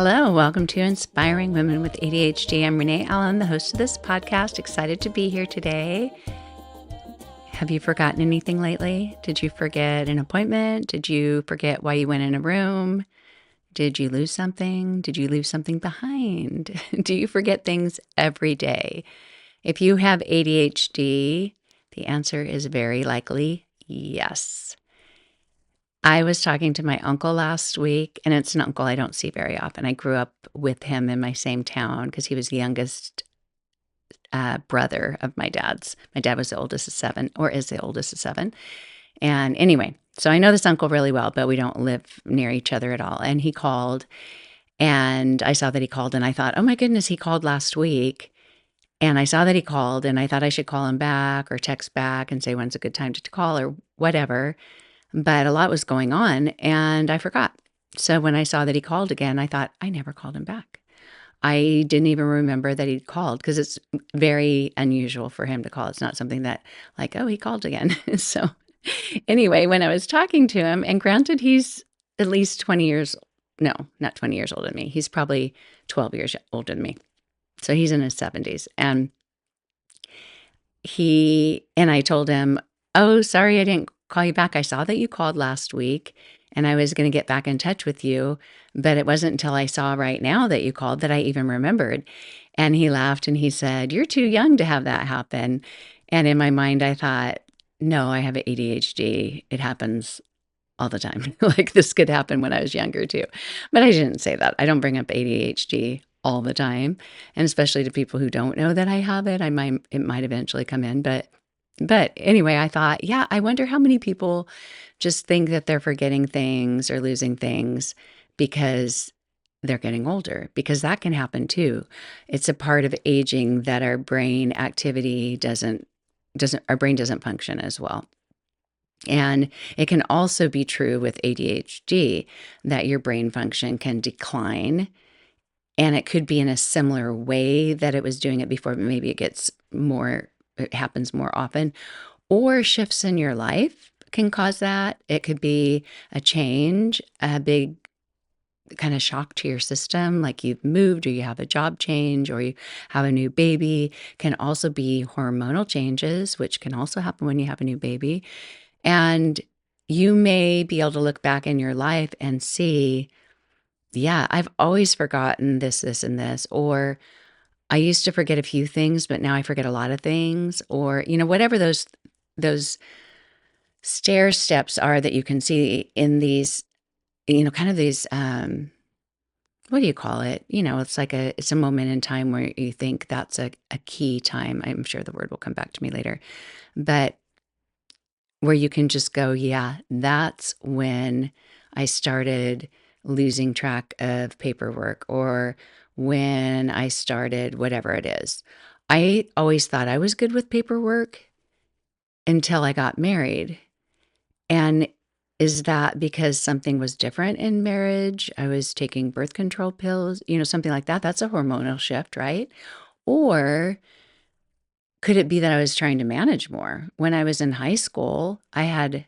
Hello, welcome to Inspiring Women with ADHD. I'm Renee Allen, the host of this podcast. Excited to be here today. Have you forgotten anything lately? Did you forget an appointment? Did you forget why you went in a room? Did you lose something? Did you leave something behind? Do you forget things every day? If you have ADHD, the answer is very likely yes. I was talking to my uncle last week, and it's an uncle I don't see very often. I grew up with him in my same town because he was the youngest brother of my dad's. My dad was the oldest of seven, or is the oldest of seven. And anyway, so I know this uncle really well, but we don't live near each other at all. And he called, and I saw that he called, and I thought, oh my goodness, he called last week. And I saw that he called, and I thought I should call him back or text back and say when's a good time to call or whatever. But a lot was going on, and I forgot. So when I saw that he called again, I thought, I never called him back. I didn't even remember that he'd called because it's very unusual for him to call. It's not something that like, oh, he called again. So anyway, when I was talking to him, and granted, he's at least 20 years, no, not 20 years older than me. He's probably 12 years older than me. So he's in his 70s. And I told him, oh, sorry, I didn't call you back. I saw that you called last week and I was going to get back in touch with you, but it wasn't until I saw right now that you called that I even remembered. And he laughed and he said, you're too young to have that happen. And in my mind, I thought, no, I have ADHD. It happens all the time. Like this could happen when I was younger too. But I didn't say that. I don't bring up ADHD all the time. And especially to people who don't know that I have it, it might eventually come in. But anyway, I thought, yeah, I wonder how many people just think that they're forgetting things or losing things because they're getting older, because that can happen too. It's a part of aging that our brain activity our brain doesn't function as well. And it can also be true with ADHD that your brain function can decline. And it could be in a similar way that it was doing it before, but maybe it happens more often, or shifts in your life can cause that. It could be a change, a big kind of shock to your system, like you've moved or you have a job change or you have a new baby. Can also be hormonal changes, which can also happen when you have a new baby. And you may be able to look back in your life and see, yeah, I've always forgotten this, and this, or I used to forget a few things, but now I forget a lot of things, or, whatever those stair steps are that you can see in these, kind of these, what do you call it? It's a moment in time where you think that's a key time. I'm sure the word will come back to me later, but where you can just go, yeah, that's when I started losing track of paperwork, or when I started whatever it is. I always thought I was good with paperwork until I got married. And is that because something was different in marriage? I was taking birth control pills, something like that. That's a hormonal shift, right? Or could it be that I was trying to manage more? When I was in high school, I had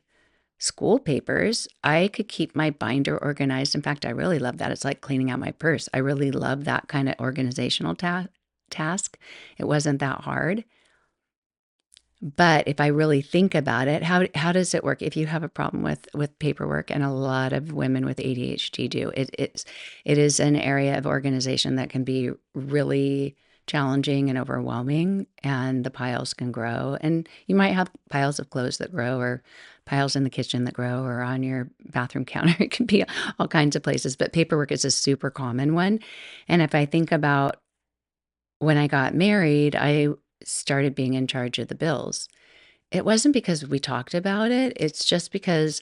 school papers. I could keep my binder organized. In fact, I really love that. It's like cleaning out my purse. I really love that kind of organizational task. It wasn't that hard. But if I really think about it, how does it work if you have a problem with paperwork? And a lot of women with ADHD do. It is an area of organization that can be really challenging and overwhelming, and the piles can grow. And you might have piles of clothes that grow, or piles in the kitchen that grow, or on your bathroom counter. It can be all kinds of places, but paperwork is a super common one. And if I think about when I got married, I started being in charge of the bills. It wasn't because we talked about it. It's just because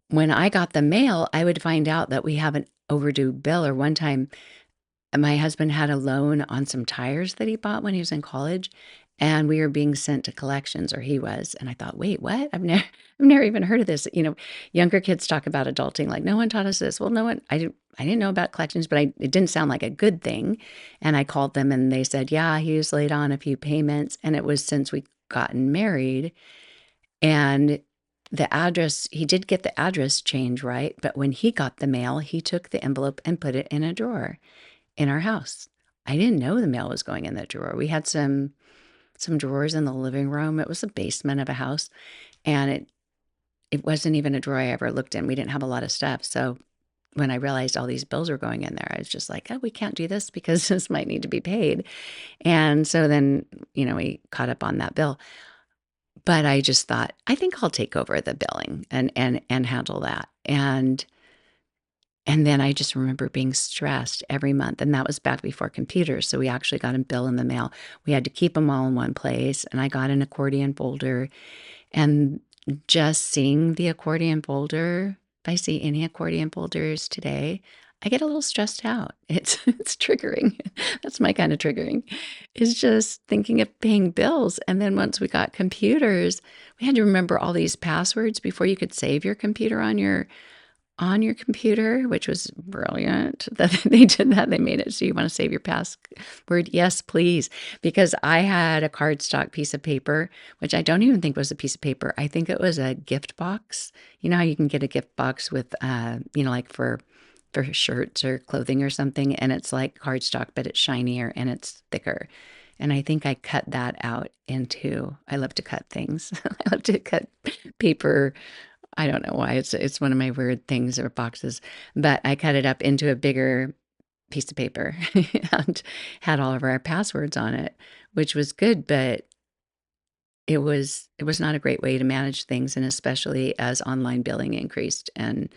when I got the mail, I would find out that we have an overdue bill. Or one time, my husband had a loan on some tires that he bought when he was in college, and we were being sent to collections, or he was. And I thought, wait, what? I've never even heard of this. Younger kids talk about adulting like no one taught us this. Well, no one. I didn't know about collections, but it didn't sound like a good thing. And I called them, and they said, yeah, he was late on a few payments, and it was since we gotten married. And the address, he did get the address change right, but when he got the mail, he took the envelope and put it in a drawer in our house. I didn't know the mail was going in that drawer. We had some drawers in the living room. It was the basement of a house, and it wasn't even a drawer I ever looked in. We didn't have a lot of stuff. So when I realized all these bills were going in there, I was just like, oh, we can't do this because this might need to be paid. And so then, we caught up on that bill. But I just thought, I think I'll take over the billing and handle that. And then I just remember being stressed every month. And that was back before computers. So we actually got a bill in the mail. We had to keep them all in one place. And I got an accordion folder. And just seeing the accordion folder, if I see any accordion folders today, I get a little stressed out. It's triggering. That's my kind of triggering. Is just thinking of paying bills. And then once we got computers, we had to remember all these passwords before you could save your computer on your computer, which was brilliant that they did that. They made it so you want to save your password. Yes, please. Because I had a cardstock piece of paper, which I don't even think was a piece of paper. I think it was a gift box. You know how you can get a gift box with, like for shirts or clothing or something, and it's like cardstock, but it's shinier and it's thicker. And I think I cut that out into, I love to cut things. I love to cut paper. I don't know why. It's one of my weird things or boxes, but I cut it up into a bigger piece of paper and had all of our passwords on it, which was good, but it was not a great way to manage things, and especially as online billing increased and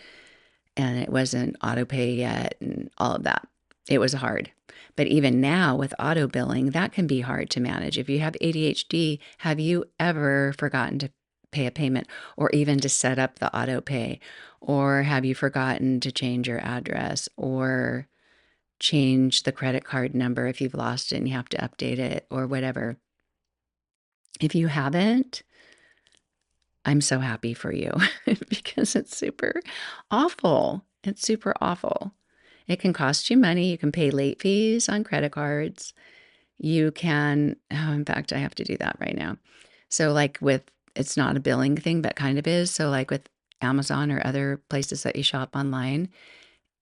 it wasn't auto pay yet and all of that. It was hard. But even now with auto billing, that can be hard to manage. If you have ADHD, have you ever forgotten to pay a payment or even to set up the auto pay? Or have you forgotten to change your address or change the credit card number if you've lost it and you have to update it or whatever? If you haven't, I'm so happy for you because it's super awful. It's super awful. It can cost you money. You can pay late fees on credit cards. You can, oh, in fact, I have to do that right now. So, like it's not a billing thing, but kind of is. So, like with Amazon or other places that you shop online,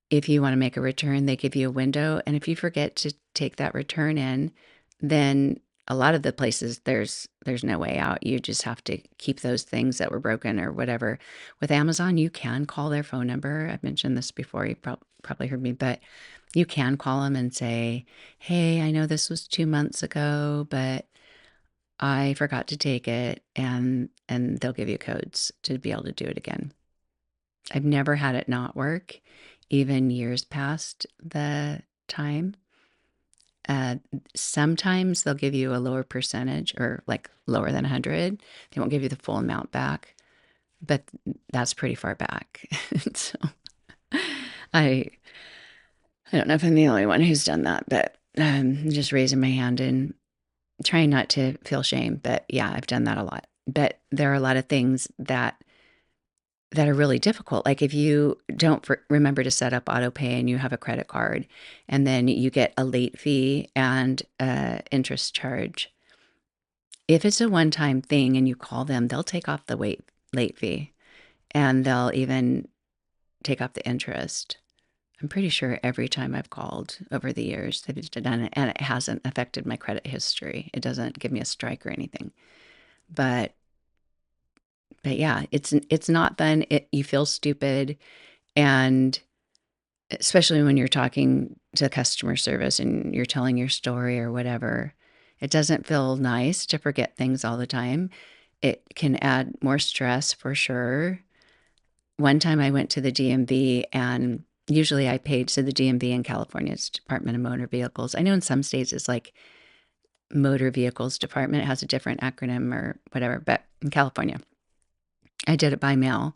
if you want to make a return, they give you a window. And if you forget to take that return in, then a lot of the places there's no way out. You just have to keep those things that were broken or whatever. With Amazon, you can call their phone number. I've mentioned this before. You probably heard me, but you can call them and say, "Hey, I know this was 2 months ago, but I forgot to take it," and they'll give you codes to be able to do it again. I've never had it not work, even years past the time. Uh, Sometimes they'll give you a lower percentage or like lower than 100. They won't give you the full amount back, but that's pretty far back. So I I don't know if I'm the only one who's done that, but just raising my hand and trying not to feel shame. But yeah, I've done that a lot. But there are a lot of things that are really difficult. Like if you don't remember to set up auto pay and you have a credit card and then you get a late fee and interest charge. If it's a one-time thing and you call them, they'll take off the late fee and they'll even take off the interest. I'm pretty sure every time I've called over the years, they've done it and it hasn't affected my credit history. It doesn't give me a strike or anything. But yeah, it's not fun. You feel stupid, and especially when you're talking to customer service and you're telling your story or whatever, it doesn't feel nice to forget things all the time. It can add more stress for sure. One time I went to the DMV and usually I paid to the DMV in California, it's Department of Motor Vehicles. I know in some states it's like Motor Vehicles Department. It has a different acronym or whatever, but in California, I did it by mail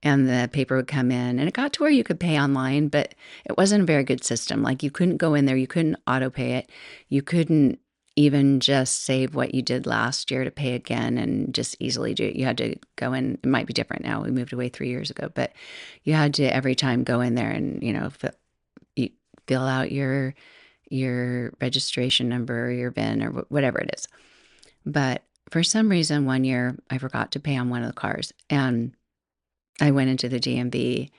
and the paper would come in and it got to where you could pay online, but it wasn't a very good system. Like you couldn't go in there, you couldn't auto pay it. You couldn't even just save what you did last year to pay again and just easily do it. You had to go in. It might be different now. We moved away 3 years ago, but you had to every time go in there and, you fill out your registration number or your VIN or whatever it is. But for some reason, one year I forgot to pay on one of the cars, and I went into the DMV,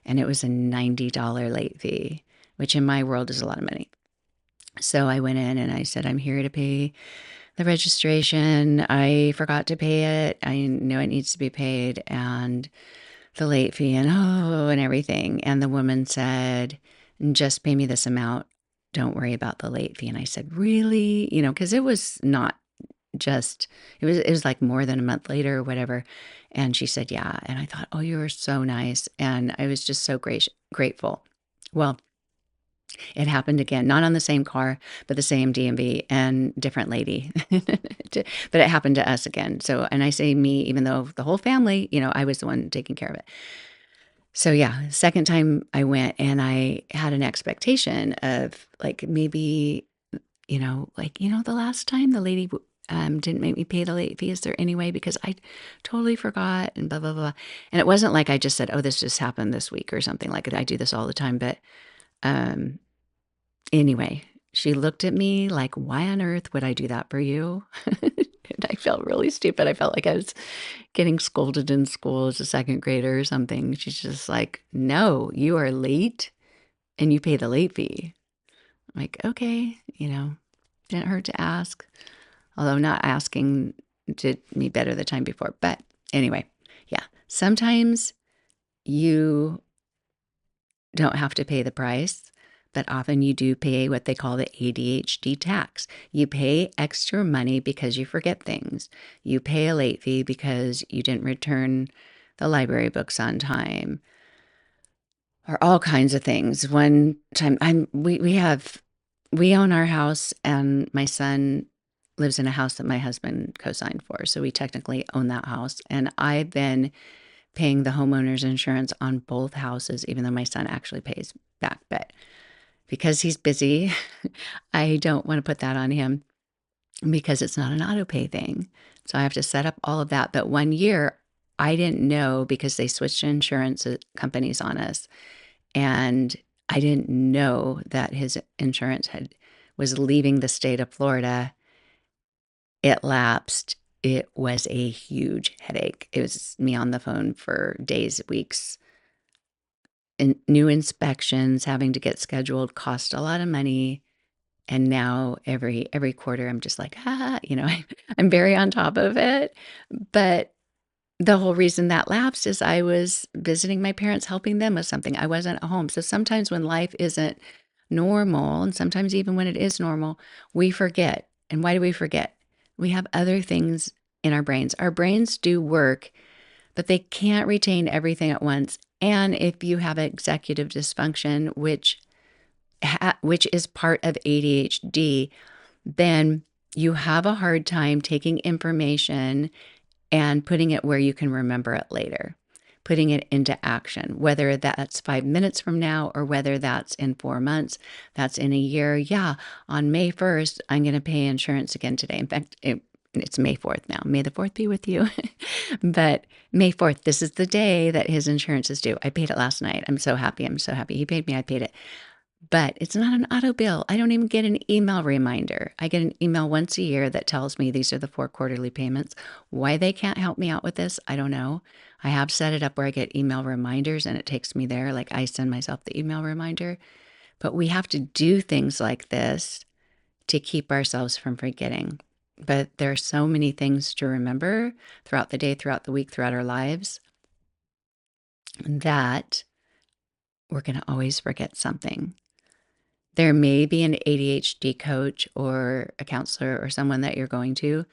and it was a $90 late fee, which in my world is a lot of money. So I went in and I said, I'm here to pay the registration. I forgot to pay it. I know it needs to be paid, and the late fee, and everything. And the woman said, just pay me this amount. Don't worry about the late fee. And I said, really? Because it was not just, it was like more than a month later or whatever. And she said, yeah. And I thought, oh, you were so nice. And I was just so grateful. Well, it happened again, not on the same car, but the same DMV and different lady. But it happened to us again. So, and I say me, even though the whole family, I was the one taking care of it. So yeah, second time I went and I had an expectation of like maybe, the last time the lady didn't make me pay the late fee. Is there any way? Because I totally forgot and blah, blah, blah. And it wasn't like I just said, oh, this just happened this week or something like it. I do this all the time. But um, anyway, she looked at me like, why on earth would I do that for you? And I felt really stupid. I felt like I was getting scolded in school as a second grader or something. She's just like, no, you are late and you pay the late fee. I'm like, okay, didn't hurt to ask. Although not asking did me better the time before. But anyway, yeah, sometimes you don't have to pay the price, but often you do pay what they call the ADHD tax. You pay extra money because you forget things. You pay a late fee because you didn't return the library books on time, or all kinds of things. One time, we own our house, and my son lives in a house that my husband co-signed for, so we technically own that house. And I've been paying the homeowner's insurance on both houses, even though my son actually pays back. But because he's busy, I don't want to put that on him because it's not an auto pay thing. So I have to set up all of that. But one year, I didn't know because they switched insurance companies on us. And I didn't know that his insurance was leaving the state of Florida. It lapsed. It was a huge headache. It was me on the phone for days, weeks. And new inspections having to get scheduled cost a lot of money. And now every quarter, I'm just like, I'm very on top of it. But the whole reason that lapsed is I was visiting my parents, helping them with something. I wasn't at home. So sometimes when life isn't normal, and sometimes even when it is normal, we forget. And why do we forget? We have other things in our brains. Our brains do work, but they can't retain everything at once. And if you have executive dysfunction, which is part of ADHD, then you have a hard time taking information and putting it where you can remember it later, putting it into action, whether that's 5 minutes from now or whether that's in 4 months, that's in a year. Yeah, on May 1st, I'm going to pay insurance again today. In fact, it's May 4th now. May the 4th be with you. But May 4th, this is the day that his insurance is due. I paid it last night. I'm so happy. I'm so happy. He paid me. I paid it. But it's not an auto bill. I don't even get an email reminder. I get an email once a year that tells me these are the 4 quarterly payments. Why they can't help me out with this, I don't know. I have set it up where I get email reminders and it takes me there. Like I send myself the email reminder. But we have to do things like this to keep ourselves from forgetting. But there are so many things to remember throughout the day, throughout the week, throughout our lives that we're going to always forget something. There may be an ADHD coach or a counselor or someone that you're going to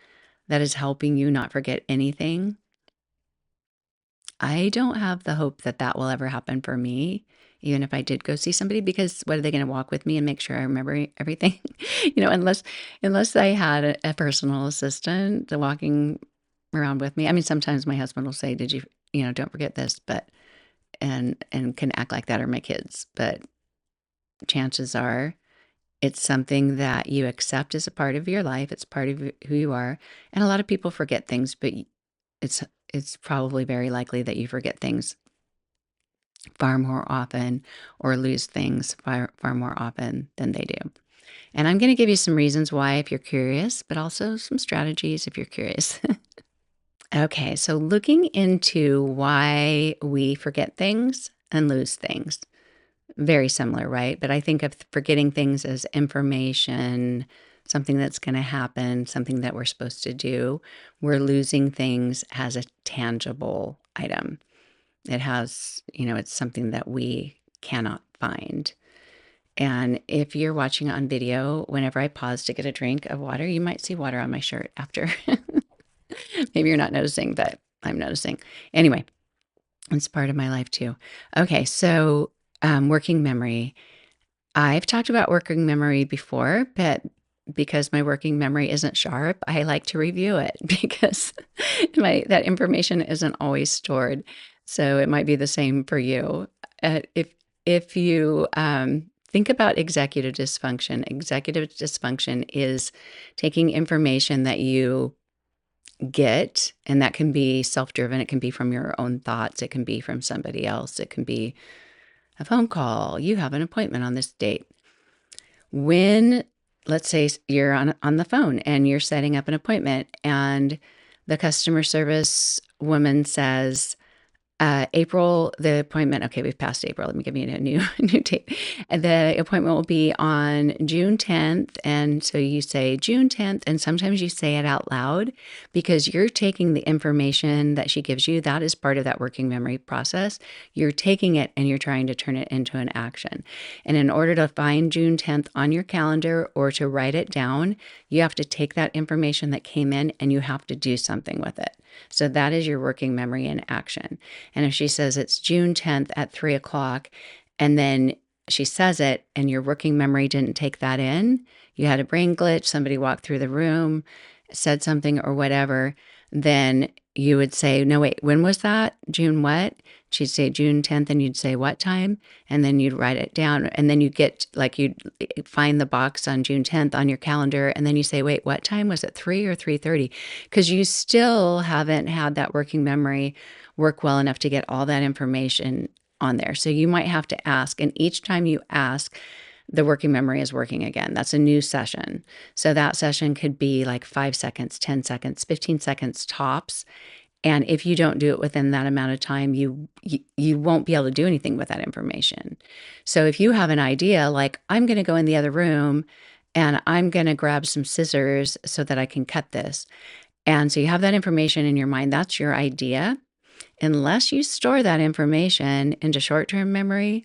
that is helping you not forget anything. I don't have the hope that that will ever happen for me, even if I did go see somebody, because what are they going to walk with me and make sure I remember everything? Unless I had a personal assistant walking around with me. I mean, sometimes my husband will say, "Did you, don't forget this," but and can act like that, or my kids, but chances are it's something that you accept as a part of your life. It's part of who you are. And a lot of people forget things, but it's it's probably very likely that you forget things far more often or lose things far more often than they do. And I'm going to give you some reasons why if you're curious, but also some strategies if you're curious. Okay, so looking into why we forget things and lose things. Very similar, right? But I think of forgetting things as information, something that's going to happen, something that we're supposed to do. We're losing things as a tangible item. It has, it's something that we cannot find. And if you're watching on video, whenever I pause to get a drink of water, you might see water on my shirt after. Maybe you're not noticing, but I'm noticing. Anyway, it's part of my life too. Okay, so working memory. I've talked about working memory before, but because my working memory isn't sharp, I like to review it because that information isn't always stored. So it might be the same for you. If you think about executive dysfunction is taking information that you get, and that can be self-driven. It can be from your own thoughts. It can be from somebody else. It can be a phone call. You have an appointment on this date. When, let's say you're on the phone and you're setting up an appointment and the customer service woman says, April, the appointment, okay, we've passed April. Let me give you a new date. And the appointment will be on June 10th. And so you say June 10th, and sometimes you say it out loud because you're taking the information that she gives you. That is part of that working memory process. You're taking it and you're trying to turn it into an action. And in order to find June 10th on your calendar or to write it down, you have to take that information that came in and you have to do something with it. So that is your working memory in action. And if she says it's June 10th at 3:00, and then she says it and your working memory didn't take that in, you had a brain glitch, somebody walked through the room, said something or whatever, then you would say, no, wait, when was that? June what? She'd say June 10th and you'd say what time? And then you'd write it down. And then you get you'd find the box on June 10th on your calendar. And then you say, wait, what time was it? 3 or 3:30? Because you still haven't had that working memory work well enough to get all that information on there. So you might have to ask. And each time you ask, the working memory is working again. That's a new session. So that session could be like 5 seconds, 10 seconds, 15 seconds tops. And if you don't do it within that amount of time, you won't be able to do anything with that information. So if you have an idea, like I'm going to go in the other room and I'm going to grab some scissors so that I can cut this. And so you have that information in your mind. That's your idea. Unless you store that information into short-term memory,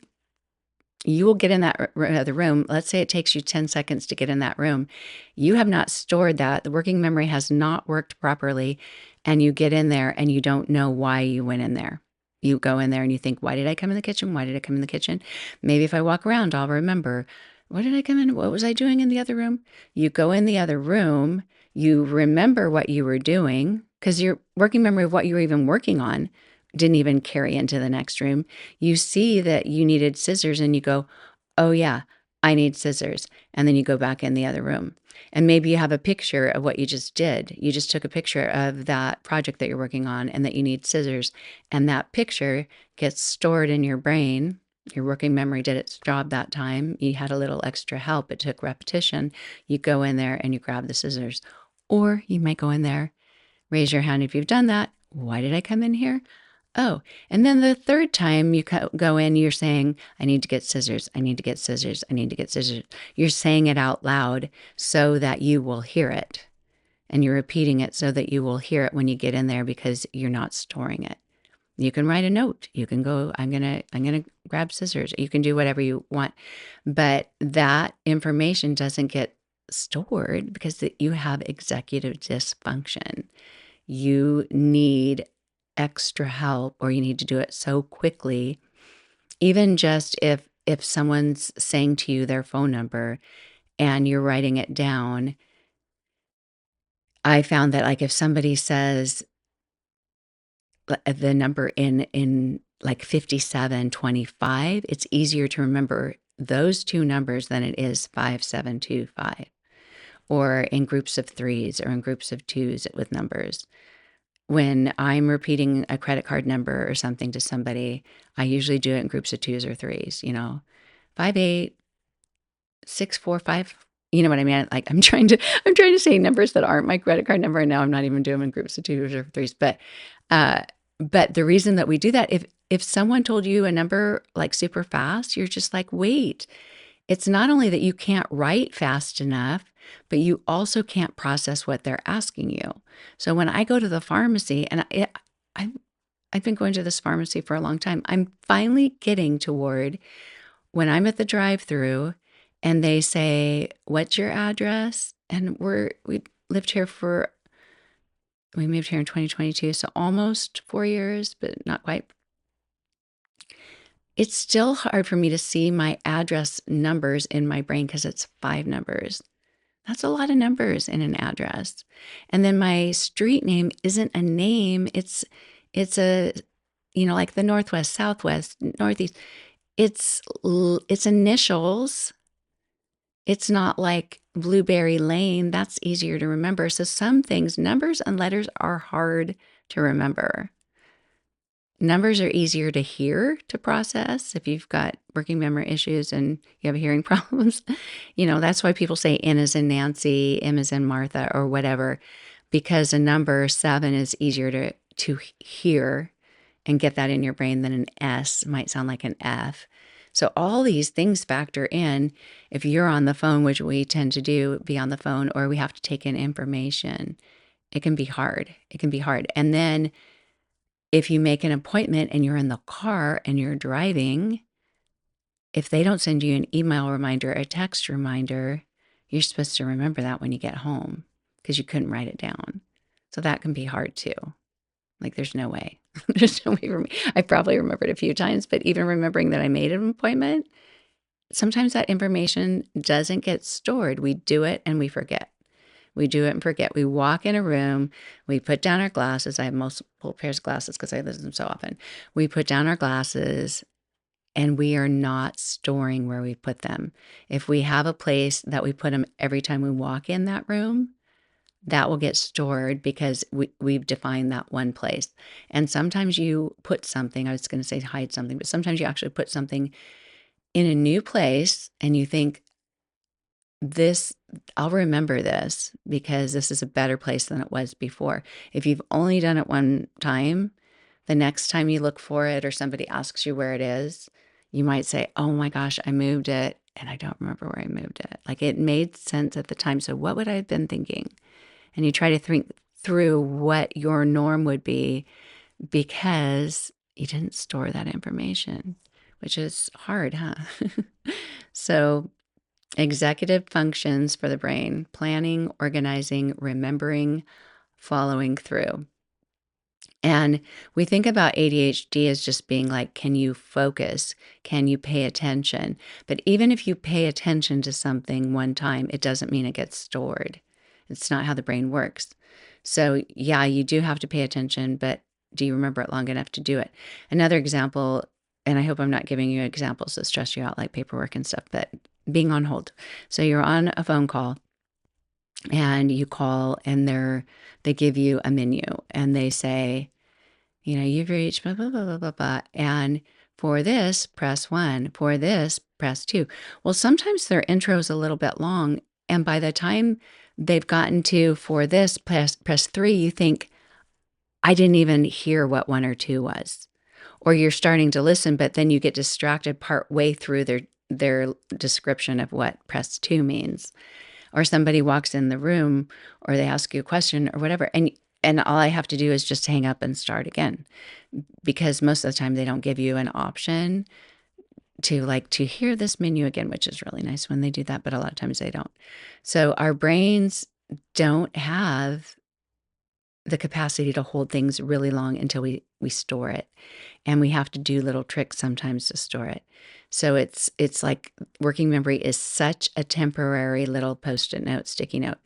you will get in that other room. Let's say it takes you 10 seconds to get in that room. You have not stored that. The working memory has not worked properly. And you get in there and you don't know why you went in there. You go in there and you think, why did I come in the kitchen? Why did I come in the kitchen? Maybe if I walk around, I'll remember. What did I come in? What was I doing in the other room? You go in the other room. You remember what you were doing because your working memory of what you were even working on didn't even carry into the next room. You see that you needed scissors and you go, oh yeah, I need scissors. And then you go back in the other room. And maybe you have a picture of what you just did. You just took a picture of that project that you're working on and that you need scissors. And that picture gets stored in your brain. Your working memory did its job that time. You had a little extra help. It took repetition. You go in there and you grab the scissors. Or you might go in there, raise your hand if you've done that. Why did I come in here? Oh, and then the third time you go in, you're saying, I need to get scissors. I need to get scissors. I need to get scissors. You're saying it out loud so that you will hear it. And you're repeating it so that you will hear it when you get in there because you're not storing it. You can write a note. You can go, I'm going to grab scissors. You can do whatever you want. But that information doesn't get stored because you have executive dysfunction. You need extra help or you need to do it so quickly. Even just if someone's saying to you their phone number and you're writing it down, I found that like if somebody says the number in like 5725, it's easier to remember those two numbers than it is 5725, or in groups of threes or in groups of twos with numbers. When I'm repeating a credit card number or something to somebody, I usually do it in groups of twos or threes, 586455. You know what I mean? Like, I'm trying to say numbers that aren't my credit card number, and now I'm not even doing them in groups of 2s or 3s, uh, but the reason that we do that, if someone told you a number, like, super fast, you're just like, "Wait." It's not only that you can't write fast enough, but you also can't process what they're asking you. So when I go to the pharmacy, and I've I've been going to this pharmacy for a long time, I'm finally getting toward when I'm at the drive-through and they say, "What's your address?" And we lived here for we moved here in 2022, so almost 4 years, but not quite. It's still hard for me to see my address numbers in my brain because it's 5 numbers. That's a lot of numbers in an address. And then my street name isn't a name, it's a like the Northwest, Southwest, Northeast. It's initials. It's not like Blueberry Lane, that's easier to remember. So some things, numbers and letters are hard to remember. Numbers are easier to hear, to process if you've got working memory issues and you have hearing problems. That's why people say N is in Nancy, M is in Martha, or whatever, because a number 7 is easier to hear and get that in your brain than an S might sound like an F. So all these things factor in. If you're on the phone, which we tend to do, be on the phone, or we have to take in information, it can be hard. It can be hard. And then if you make an appointment and you're in the car and you're driving, if they don't send you an email reminder, a text reminder, you're supposed to remember that when you get home because you couldn't write it down. So that can be hard too. Like there's no way. There's no way for me. I probably remembered a few times, but even remembering that I made an appointment, sometimes that information doesn't get stored. We do it and we forget. We do it and forget. We walk in a room, we put down our glasses. I have multiple pairs of glasses because I use them so often. We put down our glasses and we are not storing where we put them. If we have a place that we put them every time we walk in that room, that will get stored because we've defined that one place. And sometimes you put something, I was going to say hide something, but sometimes you actually put something in a new place and you think, this, I'll remember this because this is a better place than it was before. If you've only done it one time, the next time you look for it or somebody asks you where it is, you might say, "Oh my gosh, I moved it and I don't remember where I moved it." Like it made sense at the time. So what would I have been thinking? And you try to think through what your norm would be because you didn't store that information, which is hard, huh? So executive functions for the brain: planning, organizing, remembering, following through. And we think about ADHD as just being like, can you focus? Can you pay attention? But even if you pay attention to something one time, it doesn't mean it gets stored. It's not how the brain works. So, yeah, you do have to pay attention, but do you remember it long enough to do it? Another example, and I hope I'm not giving you examples that stress you out like paperwork and stuff, but being on hold. So you're on a phone call and you call and they give you a menu and they say, you've reached blah, blah, blah, blah, blah, blah. And for this, press 1. For this, press 2. Well, sometimes their intro is a little bit long. And by the time they've gotten to for this, press 3, you think, I didn't even hear what 1 or 2 was. Or you're starting to listen, but then you get distracted part way through their description of what press 2 means. Or somebody walks in the room or they ask you a question or whatever. And all I have to do is just hang up and start again because most of the time they don't give you an option to hear this menu again, which is really nice when they do that, but a lot of times they don't. So our brains don't have the capacity to hold things really long until we store it. And we have to do little tricks sometimes to store it. So it's like working memory is such a temporary little post-it note, sticky note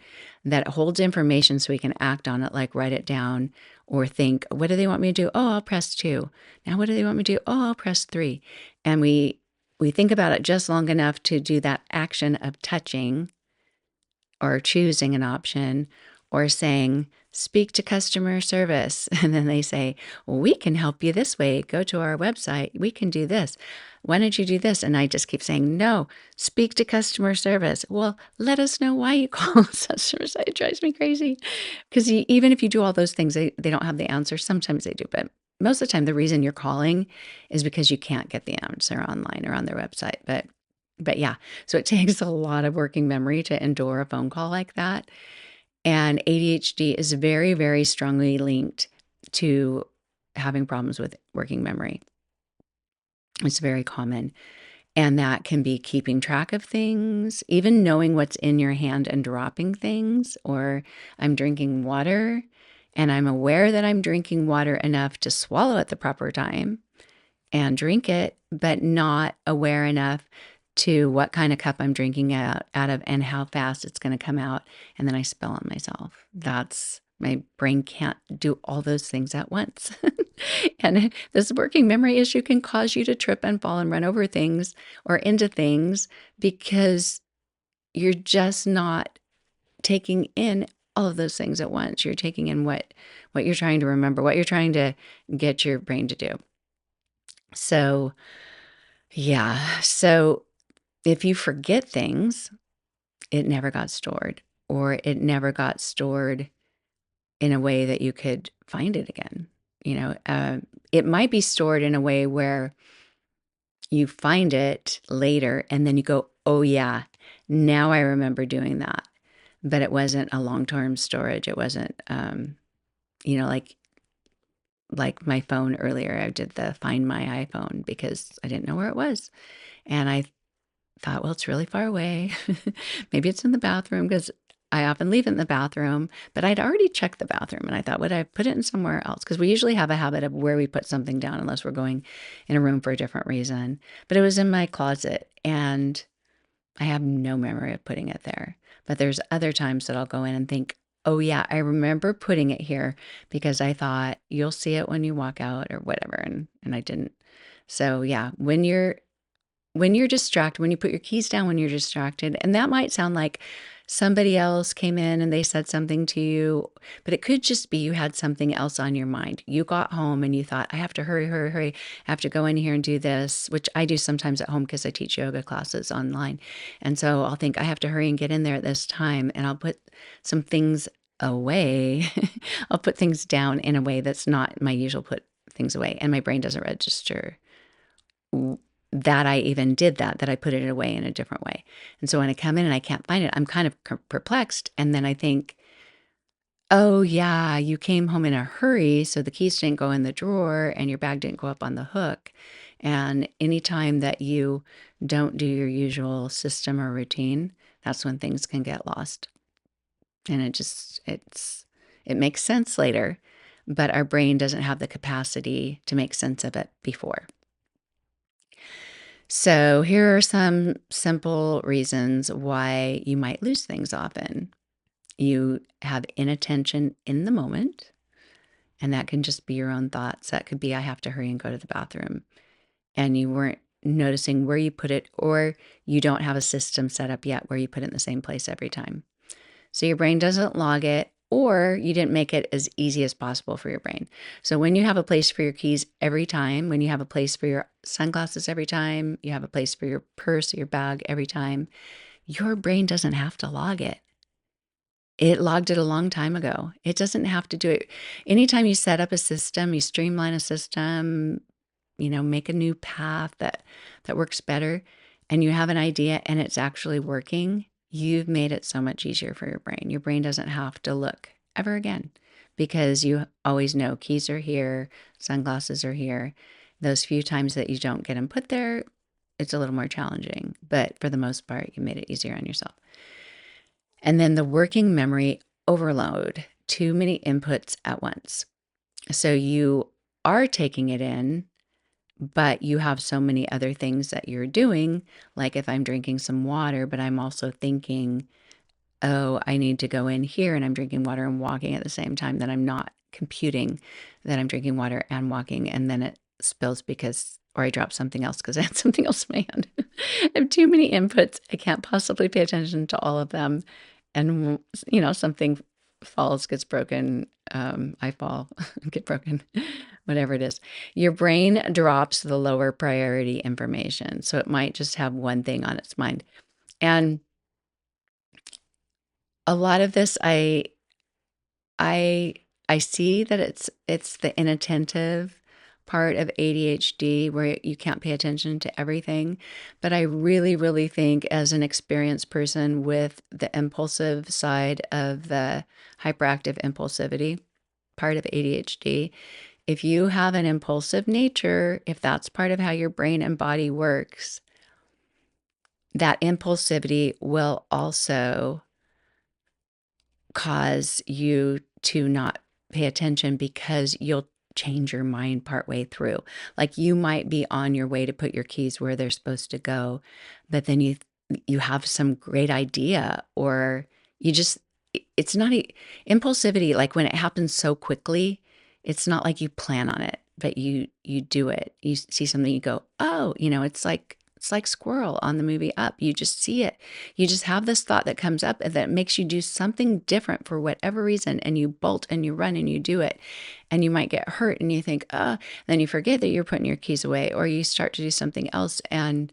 that holds information so we can act on it, like write it down or think, what do they want me to do? Oh, I'll press 2. Now what do they want me to do? Oh, I'll press 3. And we think about it just long enough to do that action of touching or choosing an option or saying, speak to customer service. And then they say, well, we can help you this way. Go to our website. We can do this. Why don't you do this? And I just keep saying, no, speak to customer service. Well, let us know why you call customer service. It drives me crazy. Because even if you do all those things, they don't have the answer. Sometimes they do, but most of the time, the reason you're calling is because you can't get the answer online or on their website. But yeah, so it takes a lot of working memory to endure a phone call like that. And ADHD is very, very strongly linked to having problems with working memory. It's very common. And that can be keeping track of things, even knowing what's in your hand and dropping things, or I'm drinking water and I'm aware that I'm drinking water enough to swallow at the proper time and drink it, but not aware enough to what kind of cup I'm drinking out of and how fast it's going to come out. And then I spill on myself. My brain can't do all those things at once. And this working memory issue can cause you to trip and fall and run over things or into things because you're just not taking in all of those things at once. You're taking in what you're trying to remember, what you're trying to get your brain to do. So, yeah. So if you forget things, it never got stored, or it never got stored in a way that you could find it again. It might be stored in a way where you find it later and then you go, oh, yeah, now I remember doing that. But it wasn't a long-term storage. It wasn't, like my phone earlier. I did the Find My iPhone because I didn't know where it was. And I thought, well, it's really far away. Maybe it's in the bathroom because I often leave it in the bathroom, but I'd already checked the bathroom and I thought, would I put it in somewhere else? Because we usually have a habit of where we put something down unless we're going in a room for a different reason. But it was in my closet and I have no memory of putting it there. But there's other times that I'll go in and think, oh yeah, I remember putting it here because I thought you'll see it when you walk out or whatever. And I didn't. So yeah, when you're distracted, when you put your keys down when you're distracted, and that might sound like somebody else came in and they said something to you, but it could just be you had something else on your mind. You got home and you thought, I have to hurry, hurry, hurry. I have to go in here and do this, which I do sometimes at home because I teach yoga classes online. And so I'll think I have to hurry and get in there at this time, and I'll put some things away. I'll put things down in a way that's not my usual put things away, and my brain doesn't register that I even did that I put it away in a different way. And so when I come in and I can't find it, I'm kind of perplexed. And then I think, oh, yeah, you came home in a hurry, so the keys didn't go in the drawer and your bag didn't go up on the hook. And anytime that you don't do your usual system or routine, that's when things can get lost. And it makes sense later, but our brain doesn't have the capacity to make sense of it before. So, here are some simple reasons why you might lose things often. You have inattention in the moment, and that can just be your own thoughts. That could be, I have to hurry and go to the bathroom, and you weren't noticing where you put it, or you don't have a system set up yet where you put it in the same place every time. So your brain doesn't log it, or you didn't make it as easy as possible for your brain. So when you have a place for your keys every time, when you have a place for your sunglasses every time, you have a place for your purse or your bag every time, your brain doesn't have to log it. It logged it a long time ago. It doesn't have to do it. Anytime you set up a system, you streamline a system, make a new path that works better, and you have an idea and it's actually working, you've made it so much easier for your brain. Your brain doesn't have to look ever again because you always know keys are here, sunglasses are here. Those few times that you don't get them put there, it's a little more challenging. But for the most part, you made it easier on yourself. And then the working memory overload, too many inputs at once. So you are taking it in, but you have so many other things that you're doing. Like if I'm drinking some water, but I'm also thinking, oh, I need to go in here and I'm drinking water and walking at the same time, then I'm not computing that I'm drinking water and walking. And then it spills or I drop something else because I had something else in my hand. I have too many inputs. I can't possibly pay attention to all of them. And, something falls, gets broken, I fall, get broken, whatever it is. Your brain drops the lower priority information. So it might just have one thing on its mind. And a lot of this, I I see that it's the inattentive part of ADHD where you can't pay attention to everything, but I really, really think as an experienced person with the impulsive side of the hyperactive impulsivity part of ADHD, if you have an impulsive nature, if that's part of how your brain and body works, that impulsivity will also cause you to not pay attention because you'll change your mind partway through. Like you might be on your way to put your keys where they're supposed to go, but then you have some great idea or you just it's not impulsivity like when it happens so quickly, it's not like you plan on it, but you do it. You see something you go, "Oh, it's like Squirrel on the movie Up. You just see it. You just have this thought that comes up that makes you do something different for whatever reason, and you bolt and you run and you do it. And you might get hurt and you think, then you forget that you're putting your keys away, or you start to do something else. And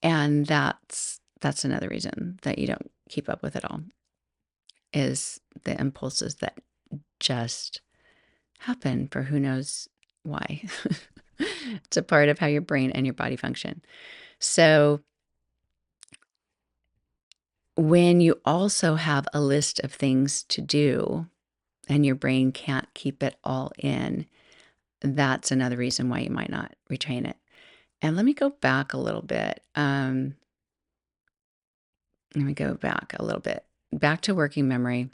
that's another reason that you don't keep up with it all is the impulses that just happen for who knows why. It's a part of how your brain and your body function. So when you also have a list of things to do and your brain can't keep it all in, that's another reason why you might not retrain it. And let me go back a little bit. Let me go back a little bit, back to working memory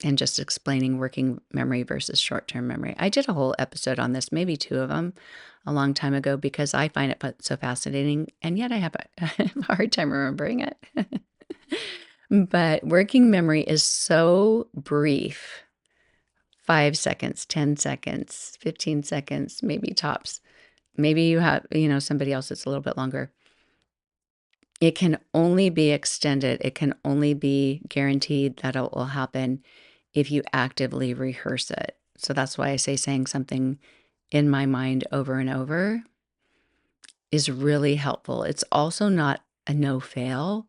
and just explaining working memory versus short term memory. I did a whole episode on this, maybe two of them, a long time ago because I find it so fascinating. And yet I have a hard time remembering it. But working memory is so brief 5 seconds, 10 seconds, 15 seconds, maybe tops. Maybe you have, somebody else that's a little bit longer. It can only be extended. It can only be guaranteed that it will happen if you actively rehearse it. So that's why I say saying something in my mind over and over is really helpful. It's also not a no fail.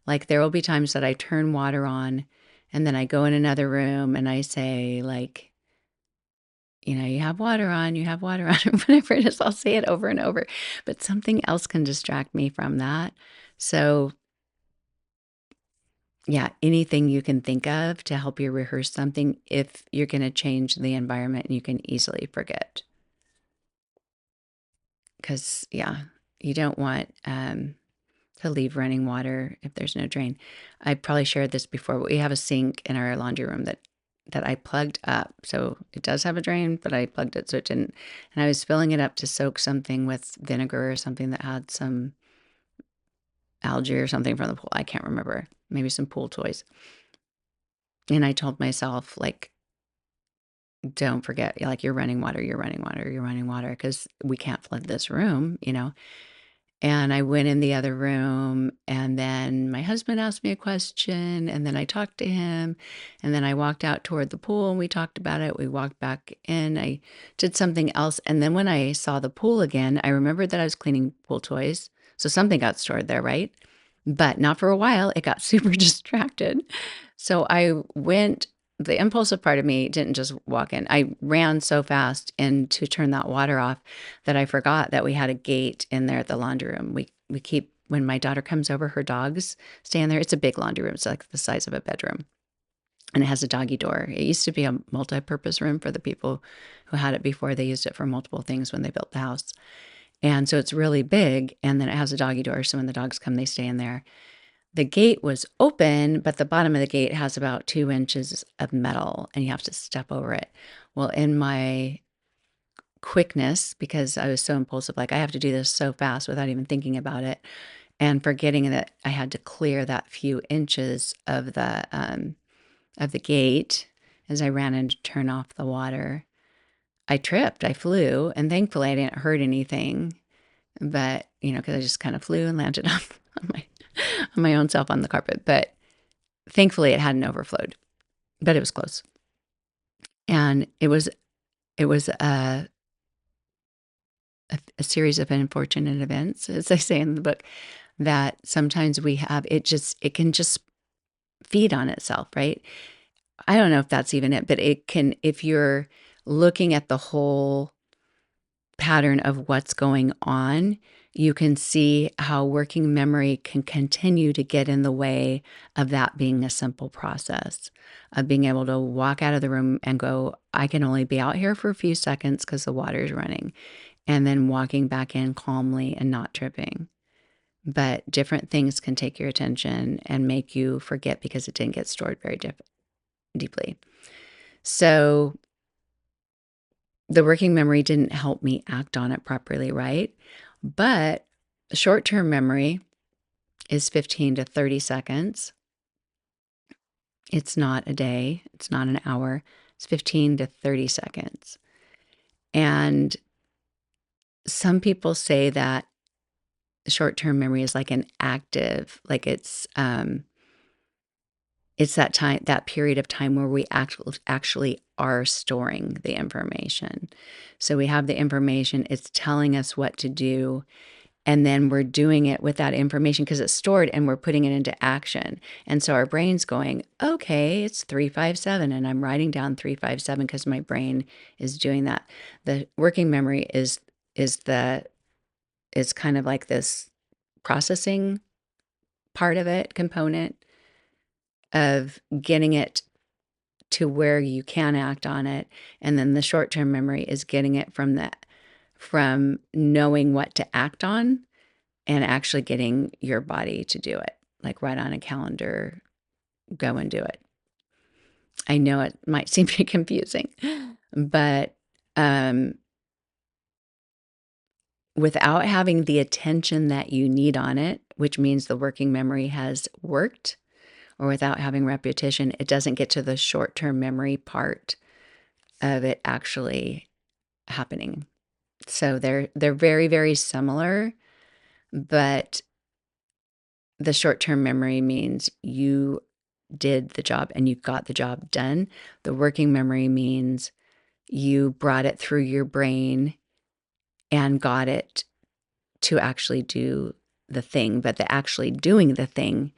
Like there will be times that I turn water on and then I go in another room and I say like, you have water on, you have water on, or whatever it is. I'll say it over and over, but something else can distract me from that. So yeah, anything you can think of to help you rehearse something if you're going to change the environment, you can easily forget. Because, yeah, you don't want to leave running water if there's no drain. I probably shared this before, but we have a sink in our laundry room that I plugged up. So it does have a drain, but I plugged it so it didn't. And I was filling it up to soak something with vinegar or something that had some algae or something from the pool. I can't remember. Maybe some pool toys. And I told myself, like, don't forget, like, you're running water, you're running water, you're running water, because we can't flood this room. And I went in the other room, and then my husband asked me a question, and then I talked to him, and then I walked out toward the pool, and we talked about it. We walked back in. I did something else, and then when I saw the pool again, I remembered that I was cleaning pool toys, so something got stored there, right? But not for a while. It got super distracted. So I went the impulsive part of me didn't just walk in. I ran so fast in to turn that water off that I forgot that we had a gate in there at the laundry room. We keep when my daughter comes over, her dogs stay in there. It's a big laundry room. It's like the size of a bedroom. And it has a doggy door. It used to be a multi-purpose room for the people who had it before. They used it for multiple things when they built the house. And so it's really big. And then it has a doggy door. So when the dogs come, they stay in there. The gate was open, but the bottom of the gate has about 2 inches of metal and you have to step over it. Well, in my quickness, because I was so impulsive, like I have to do this so fast without even thinking about it and forgetting that I had to clear that few inches of the gate as I ran in to turn off the water. I tripped, I flew, and thankfully I didn't hurt anything, but because I just kind of flew and landed on my own self on the carpet, but thankfully it hadn't overflowed. but it was close. And it was a series of unfortunate events, as I say in the book, that sometimes we have it can just feed on itself, right? I don't know if that's even it, but it can, if you're looking at the whole pattern of what's going on, you can see how working memory can continue to get in the way of that being a simple process of being able to walk out of the room and go, I can only be out here for a few seconds because the water's running, and then walking back in calmly and not tripping. But different things can take your attention and make you forget because it didn't get stored very deeply. So the working memory didn't help me act on it properly, right? But short term memory is 15 to 30 seconds. It's not a day, it's not an hour, it's 15 to 30 seconds. And some people say that short term memory is like an active, like it's that time, that period of time where we actually are storing the information. So we have the information, it's telling us what to do, and then we're doing it with that information because it's stored and we're putting it into action. And so our brain's going, okay, it's 357, and I'm writing down 357 because my brain is doing that. The working memory is kind of like this processing part of it, component of getting it to where you can act on it. And then the short-term memory is getting it from knowing what to act on and actually getting your body to do it. Like write on a calendar, go and do it. I know it might seem to be confusing, but without having the attention that you need on it, which means the working memory has worked, or without having repetition, it doesn't get to the short-term memory part of it actually happening. So they're very, very similar, but the short-term memory means you did the job and you got the job done. The working memory means you brought it through your brain and got it to actually do the thing, but the actually doing the thing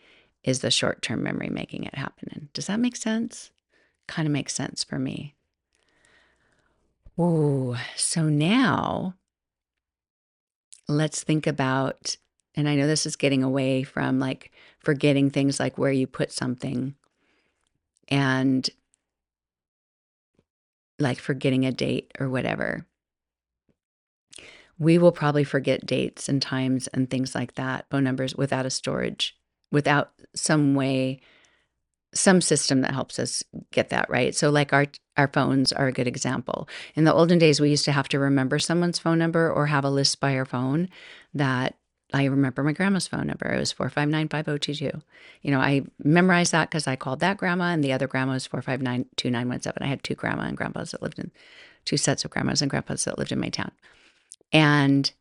is the short-term memory making it happen. And does that make sense? Kind of makes sense for me. Oh, so now let's think about, and I know this is getting away from like forgetting things like where you put something and like forgetting a date or whatever. We will probably forget dates and times and things like that, phone numbers, without a storage, without some way, some system that helps us get that right. So like our phones are a good example. In the olden days, we used to have to remember someone's phone number or have a list by our phone that I remember my grandma's phone number. It was 459-5022. I memorized that because I called that grandma, and the other grandma was 459-2917. I had two grandma and grandpas that lived in two sets of grandmas and grandpas that lived in my town. And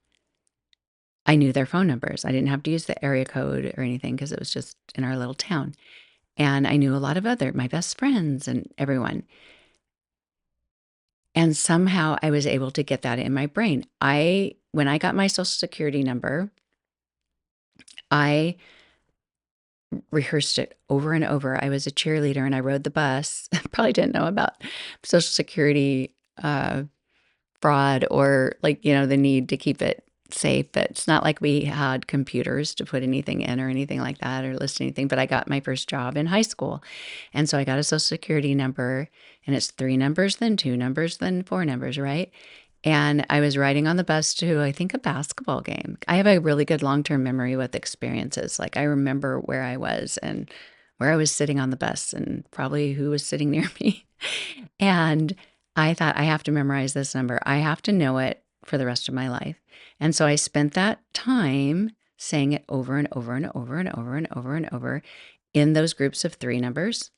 I knew their phone numbers. I didn't have to use the area code or anything because it was just in our little town. And I knew a lot of my best friends and everyone. And somehow I was able to get that in my brain. When I got my social security number, I rehearsed it over and over. I was a cheerleader and I rode the bus. Probably didn't know about social security fraud or the need to keep it safe. But it's not like we had computers to put anything in or anything like that or list anything. But I got my first job in high school. And so I got a social security number, and it's 3 numbers, then 2 numbers, then 4 numbers, right? And I was riding on the bus to, I think, a basketball game. I have a really good long-term memory with experiences. Like I remember where I was and where I was sitting on the bus and probably who was sitting near me. And I thought, I have to memorize this number. I have to know it for the rest of my life. And so I spent that time saying it over and over and over and over and over and over in those groups of 3 numbers,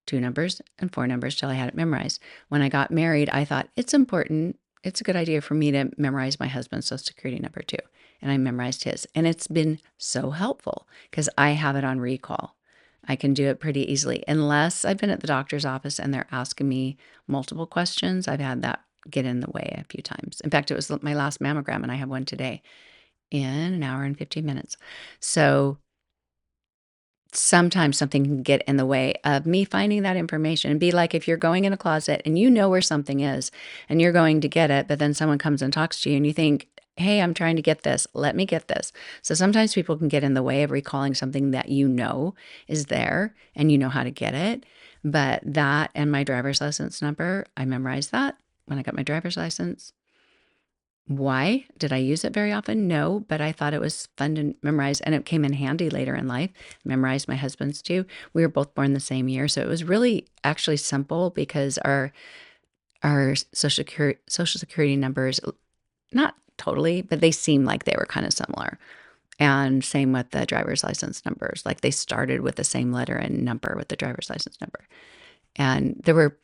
2 numbers, and 4 numbers till I had it memorized. When I got married, I thought it's important. It's a good idea for me to memorize my husband's social security number too. And I memorized his. And it's been so helpful because I have it on recall. I can do it pretty easily, unless I've been at the doctor's office and they're asking me multiple questions. I've had that get in the way a few times. In fact, it was my last mammogram, and I have one today in an hour and 15 minutes. So sometimes something can get in the way of me finding that information. And be like if you're going in a closet and you know where something is and you're going to get it, but then someone comes and talks to you and you think, hey, I'm trying to get this. Let me get this. So sometimes people can get in the way of recalling something that you know is there and you know how to get it. But that and my driver's license number, I memorized that when I got my driver's license. Why? Did I use it very often? No, but I thought it was fun to memorize, and it came in handy later in life. Memorized my husband's too. We were both born the same year, so it was really actually simple because our social security numbers, not totally, but they seemed like they were kind of similar. And same with the driver's license numbers. Like they started with the same letter and number with the driver's license number. And there were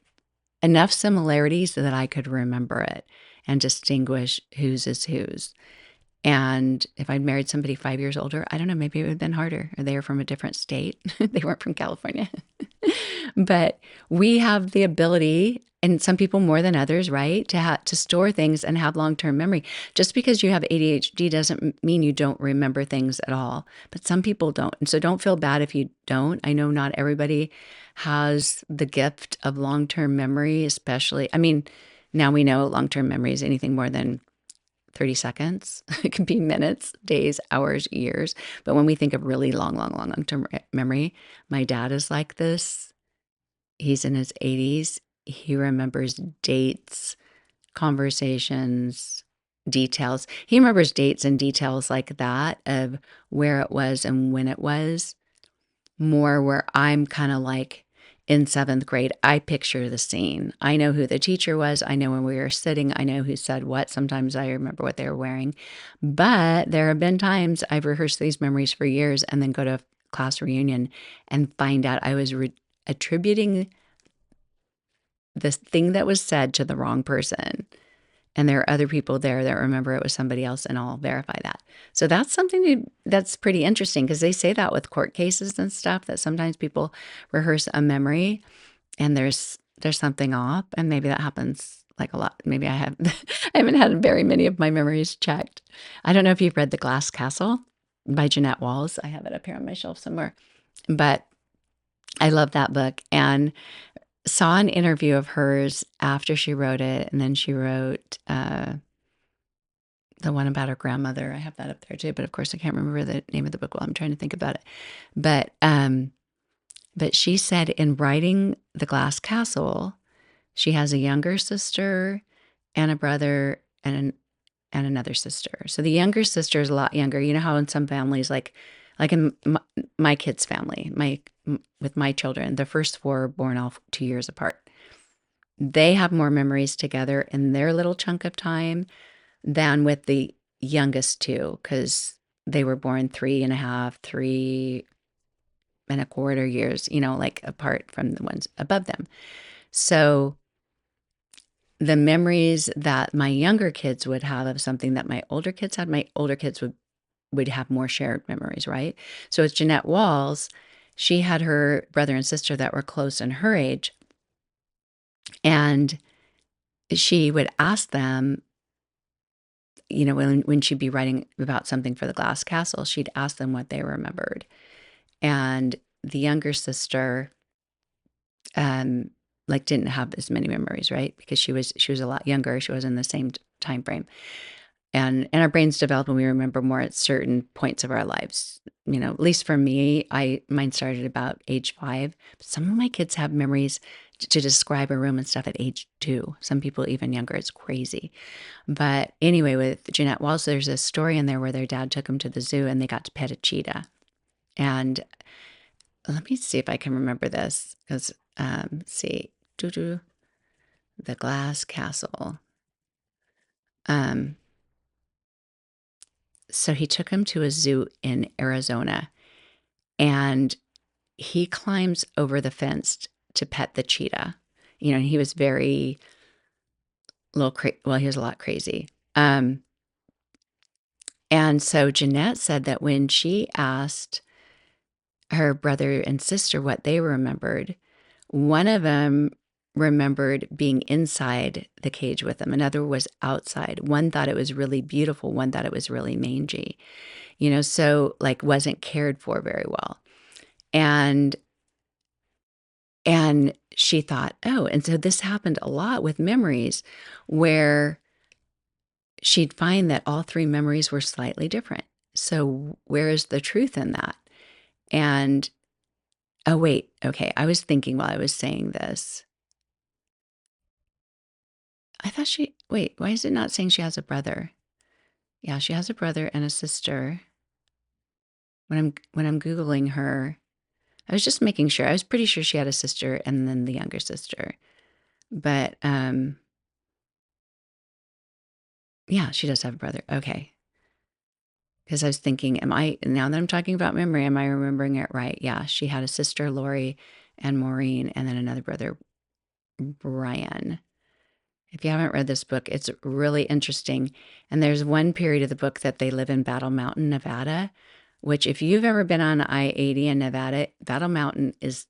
enough similarities that I could remember it and distinguish whose is whose. And if I'd married somebody 5 years older, I don't know, maybe it would have been harder. Or they were from a different state. They weren't from California. But we have the ability, and some people more than others, right, to store things and have long-term memory. Just because you have ADHD doesn't mean you don't remember things at all. But some people don't. And so don't feel bad if you don't. I know not everybody has the gift of long-term memory, especially. I mean, now we know long-term memory is anything more than 30 seconds. It could be minutes, days, hours, years. But when we think of really long-term memory, my dad is like this. He's in his 80s. He remembers dates, conversations, details. He remembers dates and details like that of where it was and when it was, more where I'm kind of like in seventh grade. I picture the scene. I know who the teacher was. I know when we were sitting. I know who said what. Sometimes I remember what they were wearing. But there have been times I've rehearsed these memories for years and then go to a class reunion and find out I was attributing this thing that was said to the wrong person. And there are other people there that remember it was somebody else, and I'll verify that. So that's something that's pretty interesting because they say that with court cases and stuff, that sometimes people rehearse a memory and there's something off, and maybe that happens like a lot. Maybe I have I haven't had very many of my memories checked. I don't know if you've read The Glass Castle by Jeanette Walls. I have it up here on my shelf somewhere. But I love that book, and saw an interview of hers after she wrote it, and then she wrote the one about her grandmother. I have that up there too, but of course I can't remember the name of the book while I'm trying to think about it. But she said in writing The Glass Castle, she has a younger sister and a brother and another sister. So the younger sister is a lot younger. You know how in some families, like in my kids' family, with my children, the first four are born all 2 years apart. They have more memories together in their little chunk of time than with the youngest two, because they were born 3.5, 3.25 years, like apart from the ones above them. So the memories that my younger kids would have of something that my older kids had, my older kids would have more shared memories, right? So with Jeanette Walls, she had her brother and sister that were close in her age, and she would ask them, when she'd be writing about something for The Glass Castle, she'd ask them what they remembered. And the younger sister, didn't have as many memories, right? Because she was a lot younger. She was in the same time frame. And our brains develop and we remember more at certain points of our lives. At least for me, mine started about age 5. But some of my kids have memories to describe a room and stuff at age 2. Some people even younger. It's crazy. But anyway, with Jeanette Walls, there's a story in there where their dad took them to the zoo and they got to pet a cheetah. And let me see if I can remember this, because see, The Glass Castle. So he took him to a zoo in Arizona, and he climbs over the fence to pet the cheetah. And he was very he was a lot crazy. And so Jeanette said that when she asked her brother and sister what they remembered. One of them remembered being inside the cage with them. Another was outside. One thought it was really beautiful. One thought it was really mangy, so like wasn't cared for very well. And she thought, oh, and so this happened a lot with memories where she'd find that all three memories were slightly different. So where is the truth in that? And oh, wait, okay, I was thinking while I was saying this. I thought wait, why is it not saying she has a brother? Yeah, she has a brother and a sister. When I'm Googling her, I was just making sure. I was pretty sure she had a sister and then the younger sister. But yeah, she does have a brother. Okay. Because I was thinking, now that I'm talking about memory, am I remembering it right? Yeah, she had a sister, Lori, and Maureen, and then another brother, Brian. If you haven't read this book, it's really interesting. And there's one period of the book that they live in Battle Mountain, Nevada, which if you've ever been on I-80 in Nevada, Battle Mountain is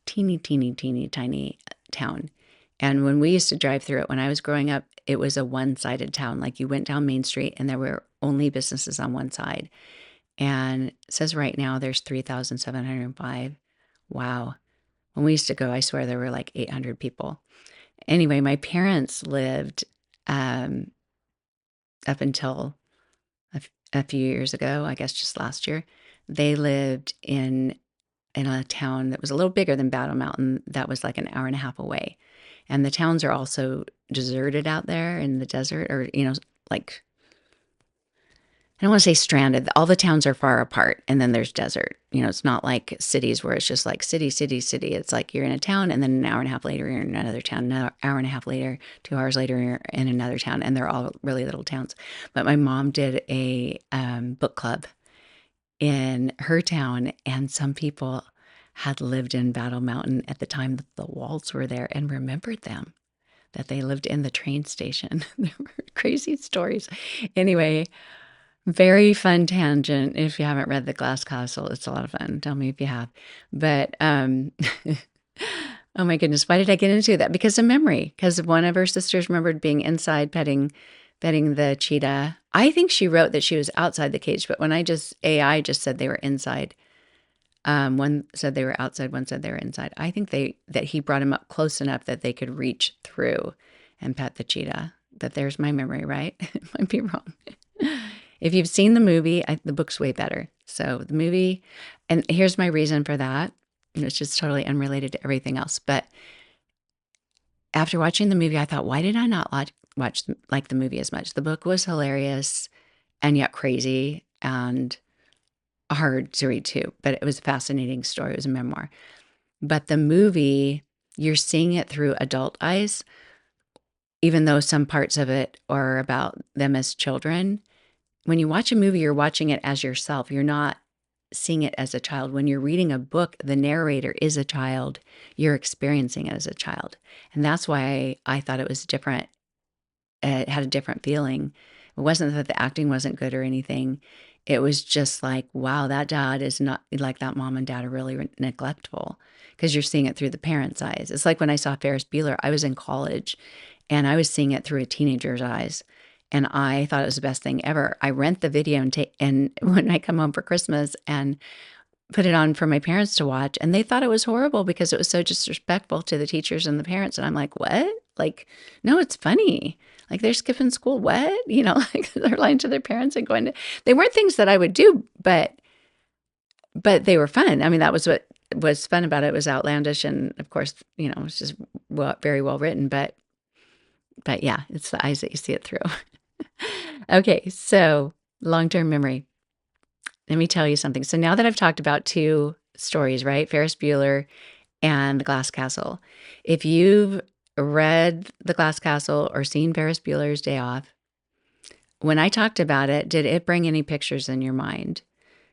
teeny, teeny, teeny, tiny town. And when we used to drive through it, when I was growing up, it was a one-sided town. Like you went down Main Street and there were only businesses on one side. And it says right now there's 3,705. Wow. When we used to go, I swear there were like 800 people. Anyway, my parents lived um, up until a few years ago, I guess just last year. They lived in a town that was a little bigger than Battle Mountain that was like an hour and a half away. And the towns are also deserted out there in the desert, or, like, I don't want to say stranded. All the towns are far apart and then there's desert. It's not like cities where it's just like city, city, city. It's like you're in a town and then an hour and a half later you're in another town, another hour and a half later, 2 hours later you're in another town, and they're all really little towns. But my mom did a book club in her town, and some people had lived in Battle Mountain at the time that the walls were there and remembered them, that they lived in the train station. There were crazy stories. Anyway, very fun tangent. If you haven't read The Glass Castle, it's a lot of fun. Tell me if you have. But oh my goodness, why did I get into that? Because of memory. Because one of her sisters remembered being inside petting the cheetah. I think she wrote that she was outside the cage, but when AI just said they were inside. One said they were outside, one said they were inside. I think that he brought him up close enough that they could reach through and pet the cheetah. But there's my memory, right? It might be wrong. If you've seen the movie, the book's way better. So the movie, and here's my reason for that. It's just totally unrelated to everything else. But after watching the movie, I thought, why did I not watch like the movie as much? The book was hilarious and yet crazy and hard to read too, but it was a fascinating story. It was a memoir. But the movie, you're seeing it through adult eyes, even though some parts of it are about them as children. When you watch a movie, you're watching it as yourself. You're not seeing it as a child. When you're reading a book, the narrator is a child. You're experiencing it as a child. And that's why I thought it was different. It had a different feeling. It wasn't that the acting wasn't good or anything. It was just like, wow, that dad is not like, that mom and dad are really neglectful, because you're seeing it through the parents' eyes. It's like when I saw Ferris Bueller, I was in college and I was seeing it through a teenager's eyes. And I thought it was the best thing ever. I rent the video and when I come home for Christmas and put it on for my parents to watch, and they thought it was horrible because it was so disrespectful to the teachers and the parents. And I'm like, what? Like, no, it's funny. Like, they're skipping school. What? Like, they're lying to their parents and they weren't things that I would do, but they were fun. I mean, that was what was fun about it. It was outlandish. And of course, it was just very well written, but yeah, it's the eyes that you see it through. Okay. So long-term memory. Let me tell you something. So now that I've talked about two stories, right? Ferris Bueller and The Glass Castle. If you've read The Glass Castle or seen Ferris Bueller's Day Off, when I talked about it, did it bring any pictures in your mind?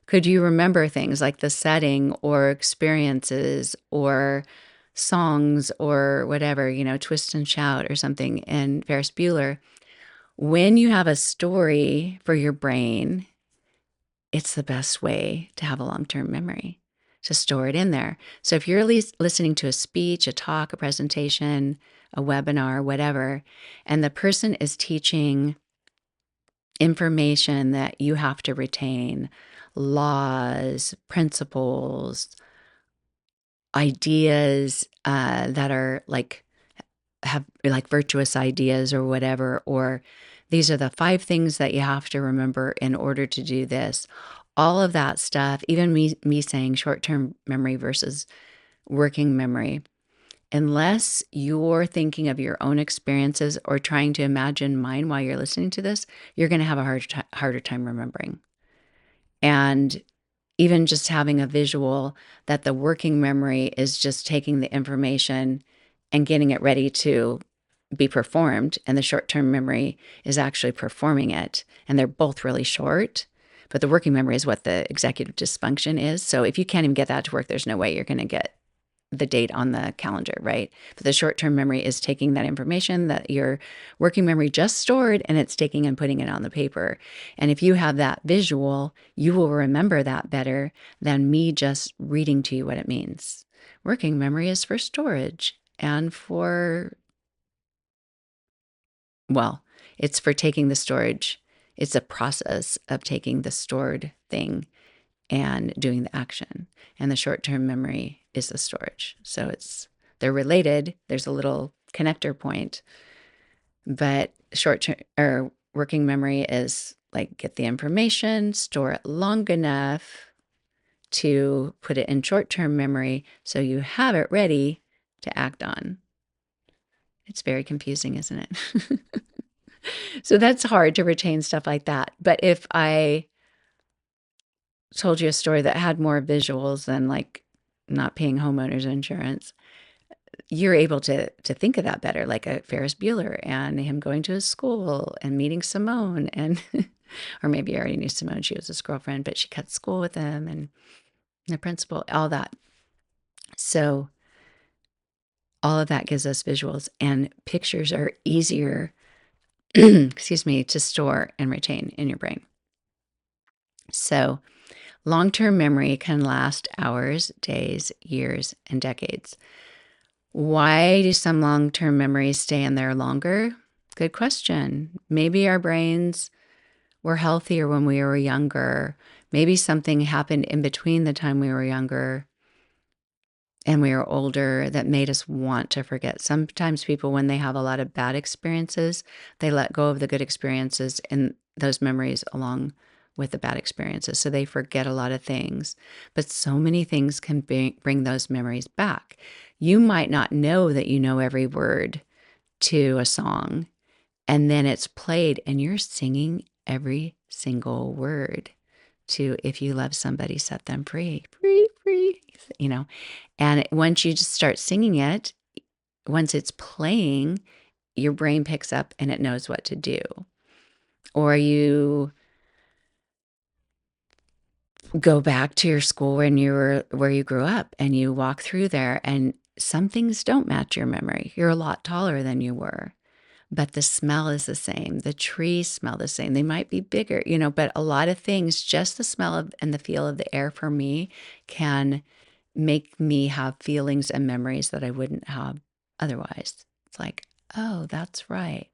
Could you remember things like the setting or experiences or songs or whatever, Twist and Shout or something in Ferris Bueller? When you have a story for your brain, it's the best way to have a long-term memory, to store it in there. So if you're listening to a speech, a talk, a presentation, a webinar, whatever, and the person is teaching information that you have to retain, laws, principles, ideas that are like have like virtuous ideas or whatever, or these are the 5 things that you have to remember in order to do this. All of that stuff, even me saying short-term memory versus working memory, unless you're thinking of your own experiences or trying to imagine mine while you're listening to this, you're going to have a harder time remembering. And even just having a visual that the working memory is just taking the information and getting it ready to be performed, and the short-term memory is actually performing it. And they're both really short, but the working memory is what the executive dysfunction is. So if you can't even get that to work, there's no way you're going to get the date on the calendar, right? But the short-term memory is taking that information that your working memory just stored, and it's taking and putting it on the paper. And if you have that visual, you will remember that better than me just reading to you what it means. Working memory is for storage and well, it's for taking the storage. It's a process of taking the stored thing and doing the action. And the short-term memory is the storage. So they're related. There's a little connector point, but short-term or working memory is like get the information, store it long enough to put it in short-term memory so you have it ready to act on. It's very confusing, isn't it? So that's hard to retain stuff like that. But if I told you a story that had more visuals than like not paying homeowners insurance, you're able to think of that better, like a Ferris Bueller and him going to his school and meeting Simone, and or maybe you already knew Simone, she was his girlfriend, but she cut school with him, and the principal, all that. So all of that gives us visuals, and pictures are easier, excuse me, to store and retain in your brain. So long-term memory can last hours, days, years, and decades. Why do some long-term memories stay in there longer? Good question. Maybe our brains were healthier when we were younger. Maybe something happened in between the time we were younger and we were older that made us want to forget. Sometimes people, when they have a lot of bad experiences, they let go of the good experiences and those memories along with the bad experiences. So they forget a lot of things. But so many things can bring those memories back. You might not know that you know every word to a song, and then it's played and you're singing every single word to "If You Love Somebody, Set Them Free, free, free," and once you just start singing it, once it's playing, your brain picks up and it knows what to do. Or you go back to your school where you grew up, and you walk through there, and some things don't match your memory. You're a lot taller than you were, but the smell is the same. The trees smell the same. They might be bigger, but a lot of things, just the smell of and the feel of the air for me can make me have feelings and memories that I wouldn't have otherwise. It's like, oh, that's right.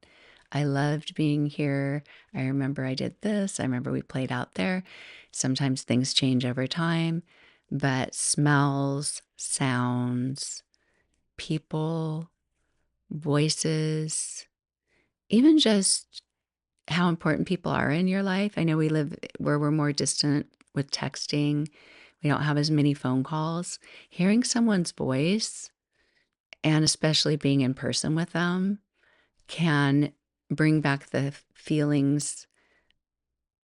I loved being here. I remember I did this. I remember we played out there. Sometimes things change over time, but smells, sounds, people, voices, even just how important people are in your life. I know we live where we're more distant with texting. We don't have as many phone calls. Hearing someone's voice, and especially being in person with them, can bring back the feelings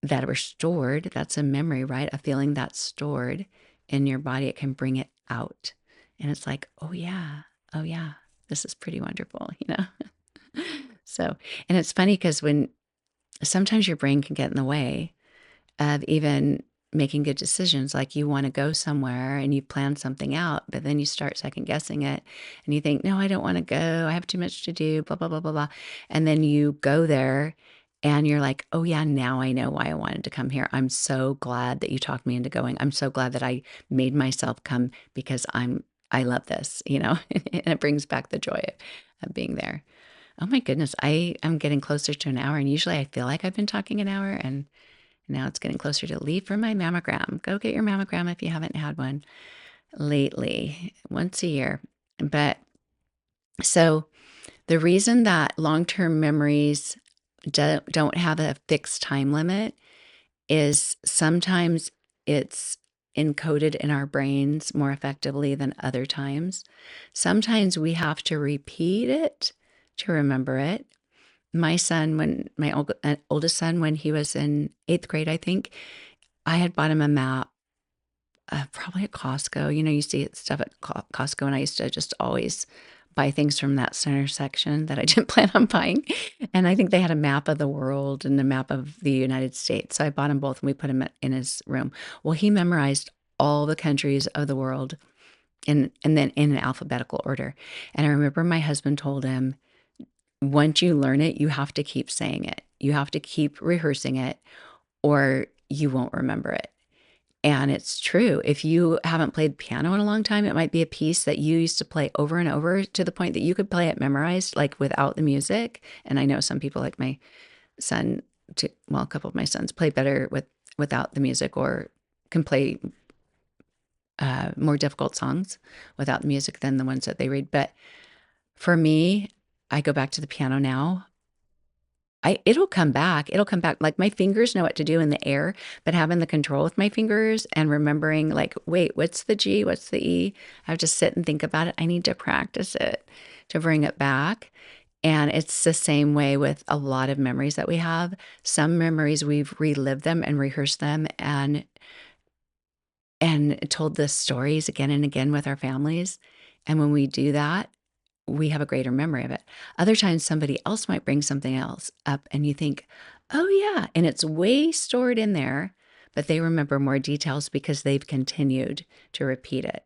that were stored. That's a memory, right? A feeling that's stored in your body. It can bring it out. And it's like, oh yeah, this is pretty wonderful. So, and it's funny because when sometimes your brain can get in the way of even making good decisions. Like you want to go somewhere and you plan something out, but then you start second guessing it and you think, no, I don't want to go. I have too much to do, blah, blah, blah, blah, blah. And then you go there And you're like, "Oh, yeah, now I know why I wanted to come here. I'm so glad that you talked me into going. I'm so glad that I made myself come because I love this," you know? And it brings back the joy of being there. Oh my goodness, I am getting closer to an hour, and usually I feel like I've been talking an hour, and now it's getting closer to leave for my mammogram. Go get your mammogram if you haven't had one lately, once a year. But so the reason that long-term memories don't have a fixed time limit is sometimes it's encoded in our brains more effectively than other times. Sometimes we have to repeat it to remember it. My son, when my oldest son, when he was in 8th grade, I think, I had bought him a map, probably at Costco. You know, you see stuff at Costco, and I used to just always buy things from that center section that I didn't plan on buying. And I think they had a map of the world and a map of the United States. So I bought them both, and we put them in his room. Well, he memorized all the countries of the world and then in an alphabetical order. And I remember my husband told him, once you learn it, you have to keep saying it. You have to keep rehearsing it, or you won't remember it. And it's true. If you haven't played piano in a long time, it might be a piece that you used to play over and over to the point that you could play it memorized, like without the music. And I know some people, like my son, well, a couple of my sons play better without the music, or can play more difficult songs without the music than the ones that they read. But for me, I go back to the piano now. It'll come back. It'll come back. Like, my fingers know what to do in the air, but having the control with my fingers and remembering, like, wait, what's the G? What's the E? I have to sit and think about it. I need to practice it to bring it back. And it's the same way with a lot of memories that we have. Some memories, we've relived them and rehearsed them and told the stories again and again with our families. And when we do that, we have a greater memory of it. Other times, somebody else might bring something else up, and you think, oh, yeah. And it's way stored in there, but they remember more details because they've continued to repeat it.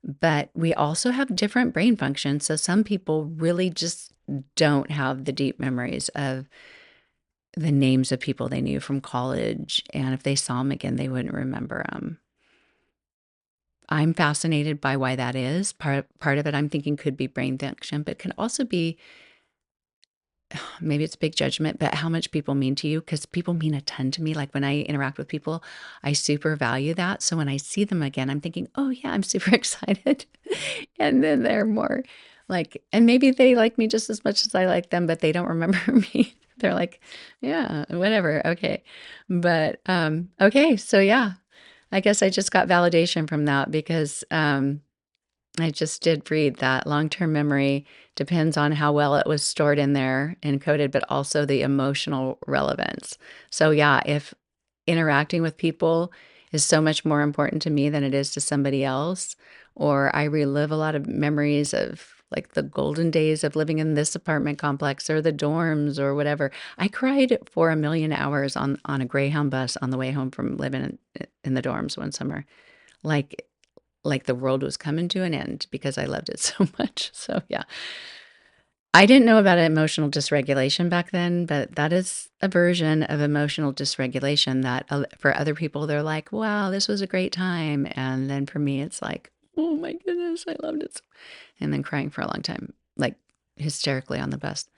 But we also have different brain functions. So some people really just don't have the deep memories of the names of people they knew from college. And if they saw them again, they wouldn't remember them. I'm fascinated by why that is. Part of it, I'm thinking, could be brain function, but can also be, maybe it's a big judgment, but how much people mean to you, because people mean a ton to me. Like, when I interact with people, I super value that. So when I see them again, I'm thinking, oh, yeah, I'm super excited. And then they're more like, and maybe they like me just as much as I like them, but they don't remember me. They're like, yeah, whatever. Okay. But okay. So yeah, I guess I just got validation from that because I just did read that long-term memory depends on how well it was stored in there, encoded, but also the emotional relevance. So yeah, if interacting with people is so much more important to me than it is to somebody else, or I relive a lot of memories of like the golden days of living in this apartment complex or the dorms or whatever. I cried for a million hours on a Greyhound bus on the way home from living in the dorms one summer. Like like the world was coming to an end because I loved it so much. So, yeah. I didn't know about emotional dysregulation back then, but that is a version of emotional dysregulation that for other people, they're like, wow, this was a great time. And then for me, it's like, oh my goodness, I loved it. And then crying for a long time, like hysterically on the bus.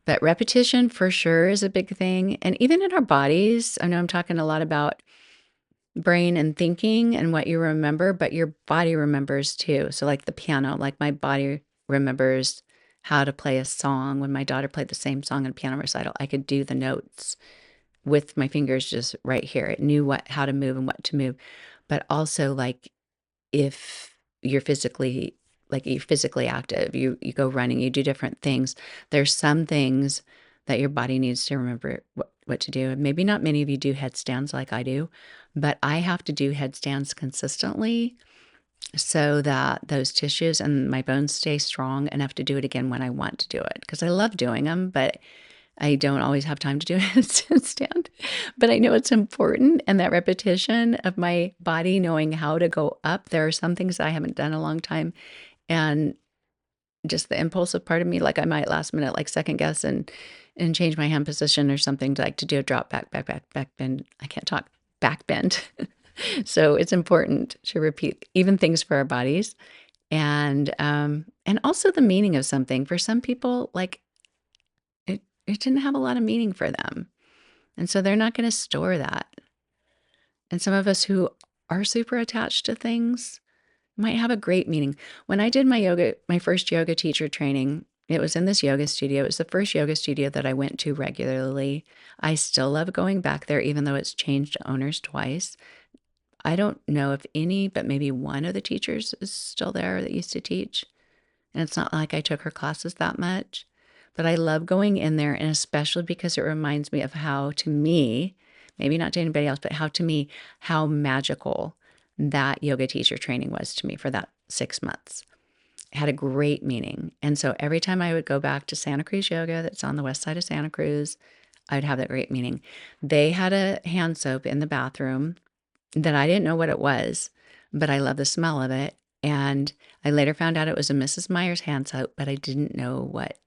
But repetition for sure is a big thing. And even in our bodies, I know I'm talking a lot about brain and thinking and what you remember, but your body remembers too. So, like the piano, like my body remembers how to play a song. When my daughter played the same song in piano recital, I could do the notes with my fingers just right here. It knew how to move and what to move. But also, like, if you're physically active, you go running, you do different things. There's some things that your body needs to remember what to do. And maybe not many of you do headstands like I do, but I have to do headstands consistently so that those tissues and my bones stay strong enough to do it again when I want to do it. Because I love doing them, but I don't always have time to do a headstand. But I know it's important, and that repetition of my body knowing how to go up. There are some things I haven't done in a long time, and just the impulsive part of me, like I might last minute, like second guess and change my hand position or something to like to do a drop back bend. I can't talk back bend. So it's important to repeat even things for our bodies and also the meaning of something. For some people, like it didn't have a lot of meaning for them. And so they're not going to store that. And some of us who are super attached to things might have a great meaning. When I did my first yoga teacher training, it was in this yoga studio. It was the first yoga studio that I went to regularly. I still love going back there, even though it's changed owners twice. I don't know if any, but maybe one of the teachers is still there that used to teach. And it's not like I took her classes that much, but I love going in there, and especially because it reminds me of how, to me, maybe not to anybody else, but how to me, how magical that yoga teacher training was to me for that 6 months. It had a great meaning. And so every time I would go back to Santa Cruz Yoga, that's on the west side of Santa Cruz, I would have that great meaning. They had a hand soap in the bathroom that I didn't know what it was, but I love the smell of it. And I later found out it was a Mrs. Meyer's hand soap, but I didn't know what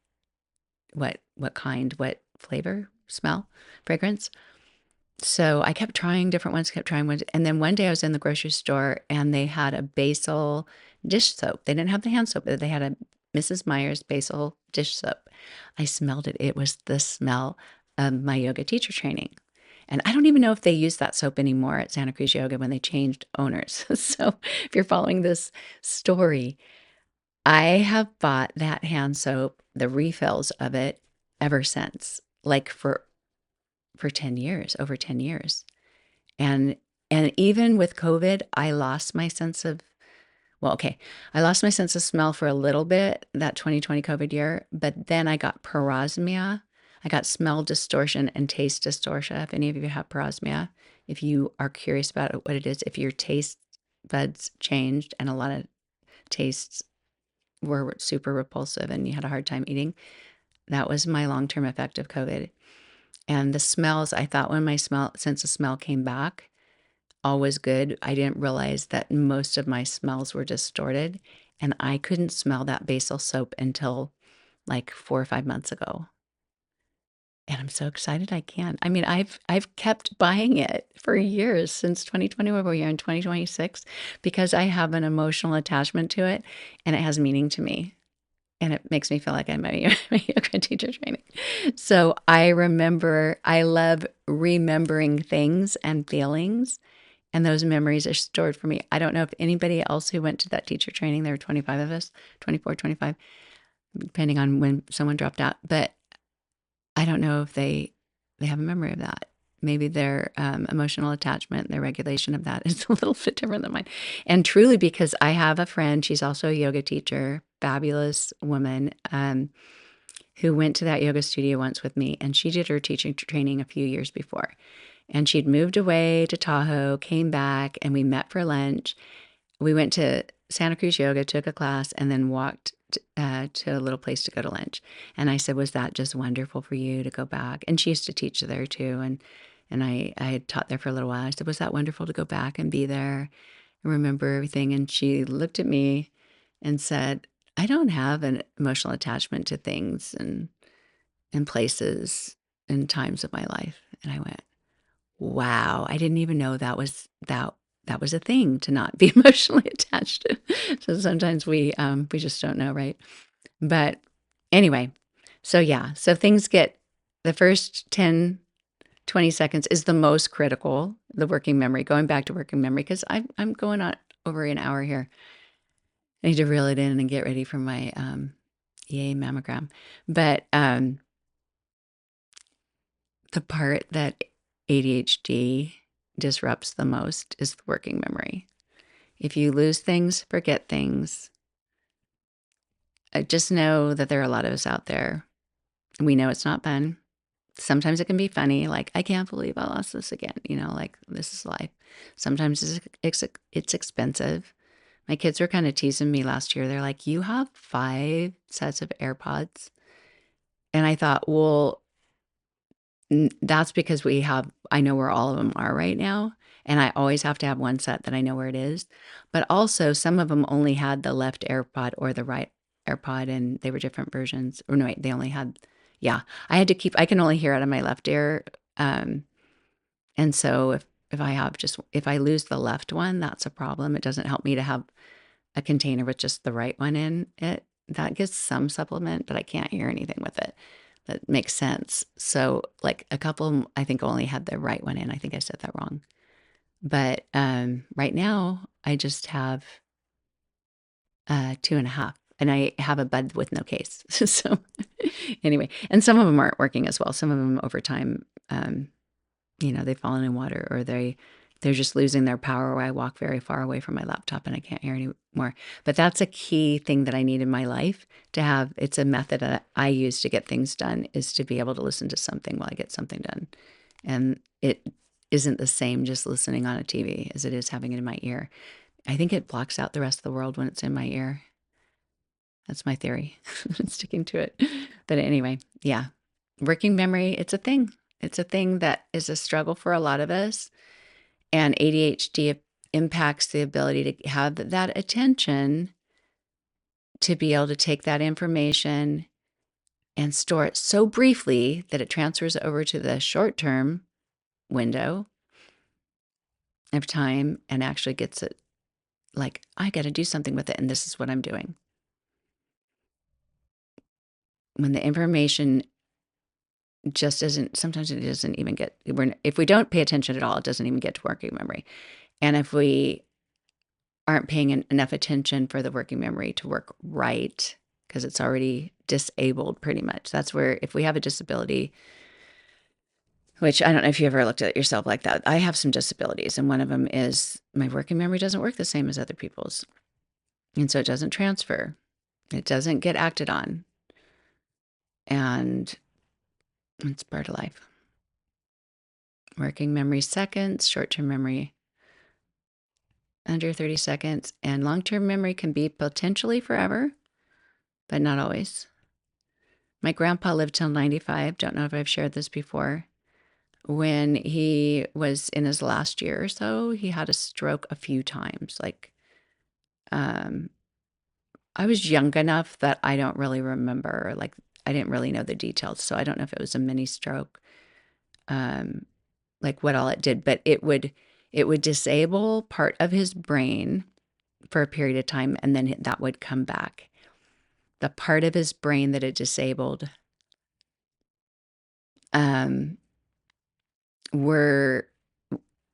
kind, what flavor, smell, fragrance. So I kept trying different ones, kept trying ones. And then one day I was in the grocery store and they had a basil dish soap. They didn't have the hand soap, but they had a Mrs. Meyer's basil dish soap. I smelled it. It was the smell of my yoga teacher training. And I don't even know if they use that soap anymore at Santa Cruz Yoga when they changed owners. So if you're following this story, I have bought that hand soap, the refills of it, ever since, like for 10 years, over 10 years. And and even with COVID, I lost my sense of well, okay, I lost my sense of smell for a little bit that 2020 COVID year, but then I got parosmia. I got smell distortion and taste distortion. If any of you have parosmia, if you are curious about what it is, if your taste buds changed and a lot of tastes were super repulsive and you had a hard time eating, that was my long-term effect of COVID. And the smells, I thought when my sense of smell came back, all was good. I didn't realize that most of my smells were distorted, and I couldn't smell that basil soap until like 4 or 5 months ago. And I'm so excited I can. I mean, I've kept buying it for years since 2020, where we are in 2026, because I have an emotional attachment to it, and it has meaning to me. And it makes me feel like I'm a yoga teacher training. So I love remembering things and feelings, and those memories are stored for me. I don't know if anybody else who went to that teacher training, there were 25 of us, 24, 25, depending on when someone dropped out, but I don't know if they have a memory of that. Maybe their emotional attachment, their regulation of that is a little bit different than mine. And truly, because I have a friend, she's also a yoga teacher, fabulous woman, who went to that yoga studio once with me, and she did her teaching training a few years before. And she'd moved away to Tahoe, came back, and we met for lunch. We went to Santa Cruz Yoga, took a class, and then walked to a little place to go to lunch. And I said, "Was that just wonderful for you to go back?" And she used to teach there too, and I had taught there for a little while. I said, "Was that wonderful to go back and be there and remember everything?" And she looked at me and said, "I don't have an emotional attachment to things and places and times of my life." And I went, "Wow, I didn't even know that was a thing to not be emotionally attached to." So sometimes we just don't know, right? But anyway, so yeah, so things get the first 10, 20 seconds is the most critical, the working memory, going back to working memory, because I'm going on over an hour here. I need to reel it in and get ready for my EA mammogram. But the part that ADHD disrupts the most is the working memory. If you lose things, forget things, just know that there are a lot of us out there. We know it's not fun. Sometimes it can be funny, like, I can't believe I lost this again, like this is life. Sometimes it's expensive. My kids were kind of teasing me last year. They're like, "You have 5 sets of AirPods?" And I thought, well, that's because I know where all of them are right now. And I always have to have one set that I know where it is. But also, some of them only had the left AirPod or the right AirPod, and they were different versions. Or no, wait, they only had Yeah, I can only hear out of my left ear. Um, and so if I lose the left one, that's a problem. It doesn't help me to have a container with just the right one in it. That gets some supplement, but I can't hear anything with it. That makes sense. So like a couple, I think only had the right one in. I think I said that wrong. But right now, I just have 2.5, and I have a bud with no case. So anyway, and some of them aren't working as well. Some of them over time, they've fallen in water, or they're just losing their power where I walk very far away from my laptop and I can't hear anymore. But that's a key thing that I need in my life to have. It's a method that I use to get things done, is to be able to listen to something while I get something done. And it isn't the same just listening on a TV as it is having it in my ear. I think it blocks out the rest of the world when it's in my ear. That's my theory. I'm sticking to it. But anyway, yeah. Working memory, it's a thing. It's a thing that is a struggle for a lot of us. And ADHD impacts the ability to have that attention, to be able to take that information and store it so briefly that it transfers over to the short term window of time and actually gets it, like, I got to do something with it. And this is what I'm doing. When the information just doesn't, sometimes it doesn't even get, if we don't pay attention at all, it doesn't even get to working memory. And if we aren't paying enough attention for the working memory to work right, because it's already disabled pretty much. That's where, if we have a disability, which I don't know if you ever looked at yourself like that. I have some disabilities, and one of them is my working memory doesn't work the same as other people's. And so it doesn't transfer. It doesn't get acted on. And it's part of life. Working memory seconds, short-term memory under 30 seconds, and long-term memory can be potentially forever, but not always. My grandpa lived till 95. Don't know if I've shared this before. When he was in his last year or so, he had a stroke a few times. Like, I was young enough that I don't really remember. Like, I didn't really know the details, so I don't know if it was a mini stroke, like what all it did. But it would disable part of his brain for a period of time, and then that would come back. The part of his brain that it disabled were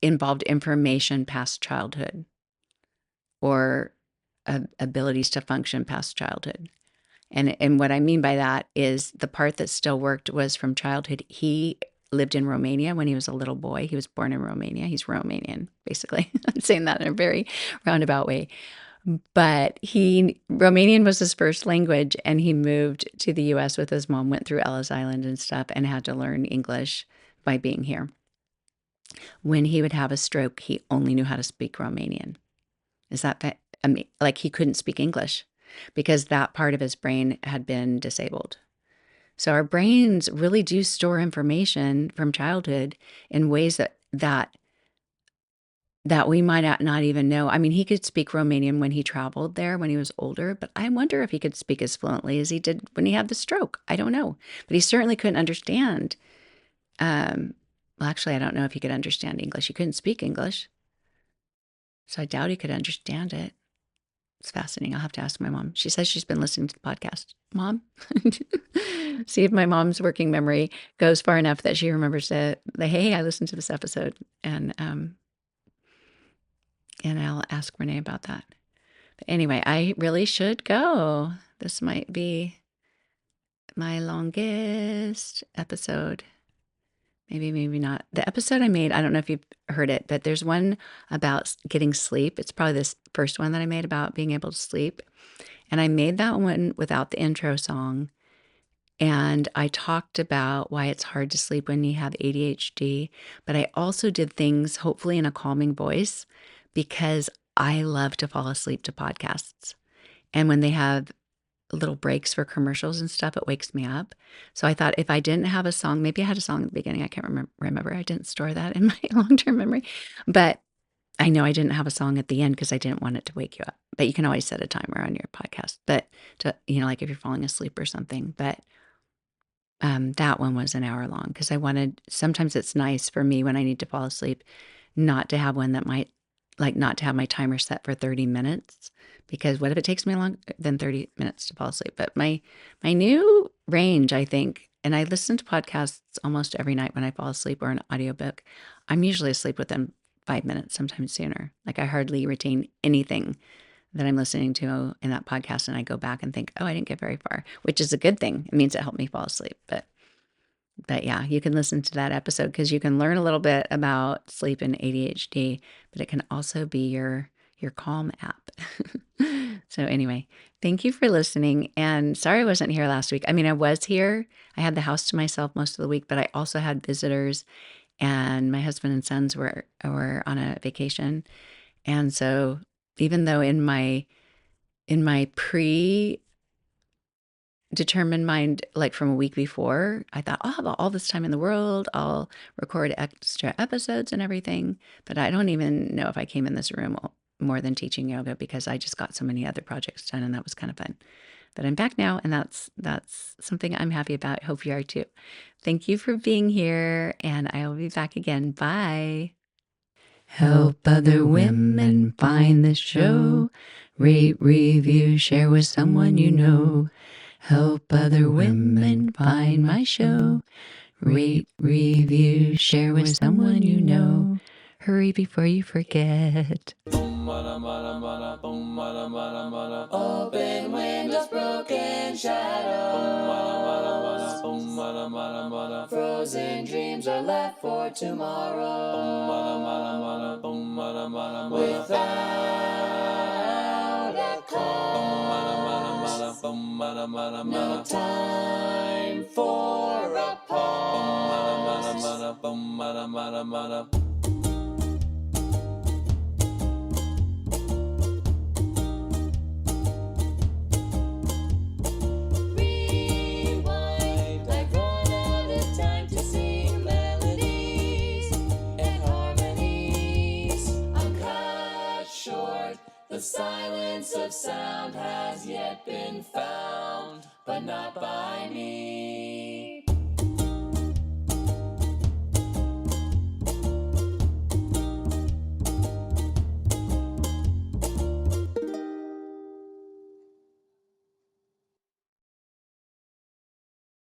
involved information past childhood, or abilities to function past childhood. And what I mean by that is the part that still worked was from childhood. He lived in Romania when he was a little boy. He was born in Romania. He's Romanian, basically. I'm saying that in a very roundabout way. But Romanian was his first language, and he moved to the US with his mom, went through Ellis Island and stuff, and had to learn English by being here. When he would have a stroke, he only knew how to speak Romanian. Is that, I mean, like, he couldn't speak English because that part of his brain had been disabled. So our brains really do store information from childhood in ways that we might not even know. I mean, he could speak Romanian when he traveled there when he was older, but I wonder if he could speak as fluently as he did when he had the stroke. I don't know. But he certainly couldn't understand. Well, actually, I don't know if he could understand English. He couldn't speak English. So I doubt he could understand it. It's fascinating. I'll have to ask my mom. She says she's been listening to the podcast. Mom, see if my mom's working memory goes far enough that she remembers that, hey, I listened to this episode, and I'll ask Renee about that. But anyway, I really should go. This might be my longest episode. Maybe not. The episode I made, I don't know if you've heard it, but there's one about getting sleep. It's probably this first one that I made about being able to sleep. And I made that one without the intro song. And I talked about why it's hard to sleep when you have ADHD. But I also did things, hopefully in a calming voice, because I love to fall asleep to podcasts. And when they have little breaks for commercials and stuff, it wakes me up. So I thought, if I didn't have a song, maybe I had a song at the beginning. I can't remember. I didn't store that in my long-term memory. But I know I didn't have a song at the end because I didn't want it to wake you up. But you can always set a timer on your podcast. But like if you're falling asleep or something. But That one was an hour long because I wanted, sometimes it's nice for me when I need to fall asleep not to have one that might, like, not to have my timer set for 30 minutes, because what if it takes me longer than 30 minutes to fall asleep? But my new range, I think, and I listen to podcasts almost every night when I fall asleep, or an audiobook. I'm usually asleep within 5 minutes, sometimes sooner. Like, I hardly retain anything that I'm listening to in that podcast, and I go back and think, oh, I didn't get very far, which is a good thing. It means it helped me fall asleep. But yeah, you can listen to that episode because you can learn a little bit about sleep and ADHD, but it can also be your Calm app. So anyway, thank you for listening. And sorry I wasn't here last week. I mean, I was here. I had the house to myself most of the week, but I also had visitors, and my husband and sons were on a vacation. And so even though in my pre determined mind, like from a week before, I thought, I'll have all this time in the world, I'll record extra episodes and everything. But I don't even know if I came in this room more than teaching yoga, because I just got so many other projects done, and that was kind of fun. But I'm back now, and that's something I'm happy about. Hope you are too. Thank you for being here, and I will be back again. Bye. Help other women find the show. Rate, review, share with someone you know. Help other women find my show. Rate, review, share with someone you know. Hurry before you forget. Open windows, broken shadows. Frozen dreams are left for tomorrow. Without a cause, no time for a pause. The silence of sound has yet been found, but not by me.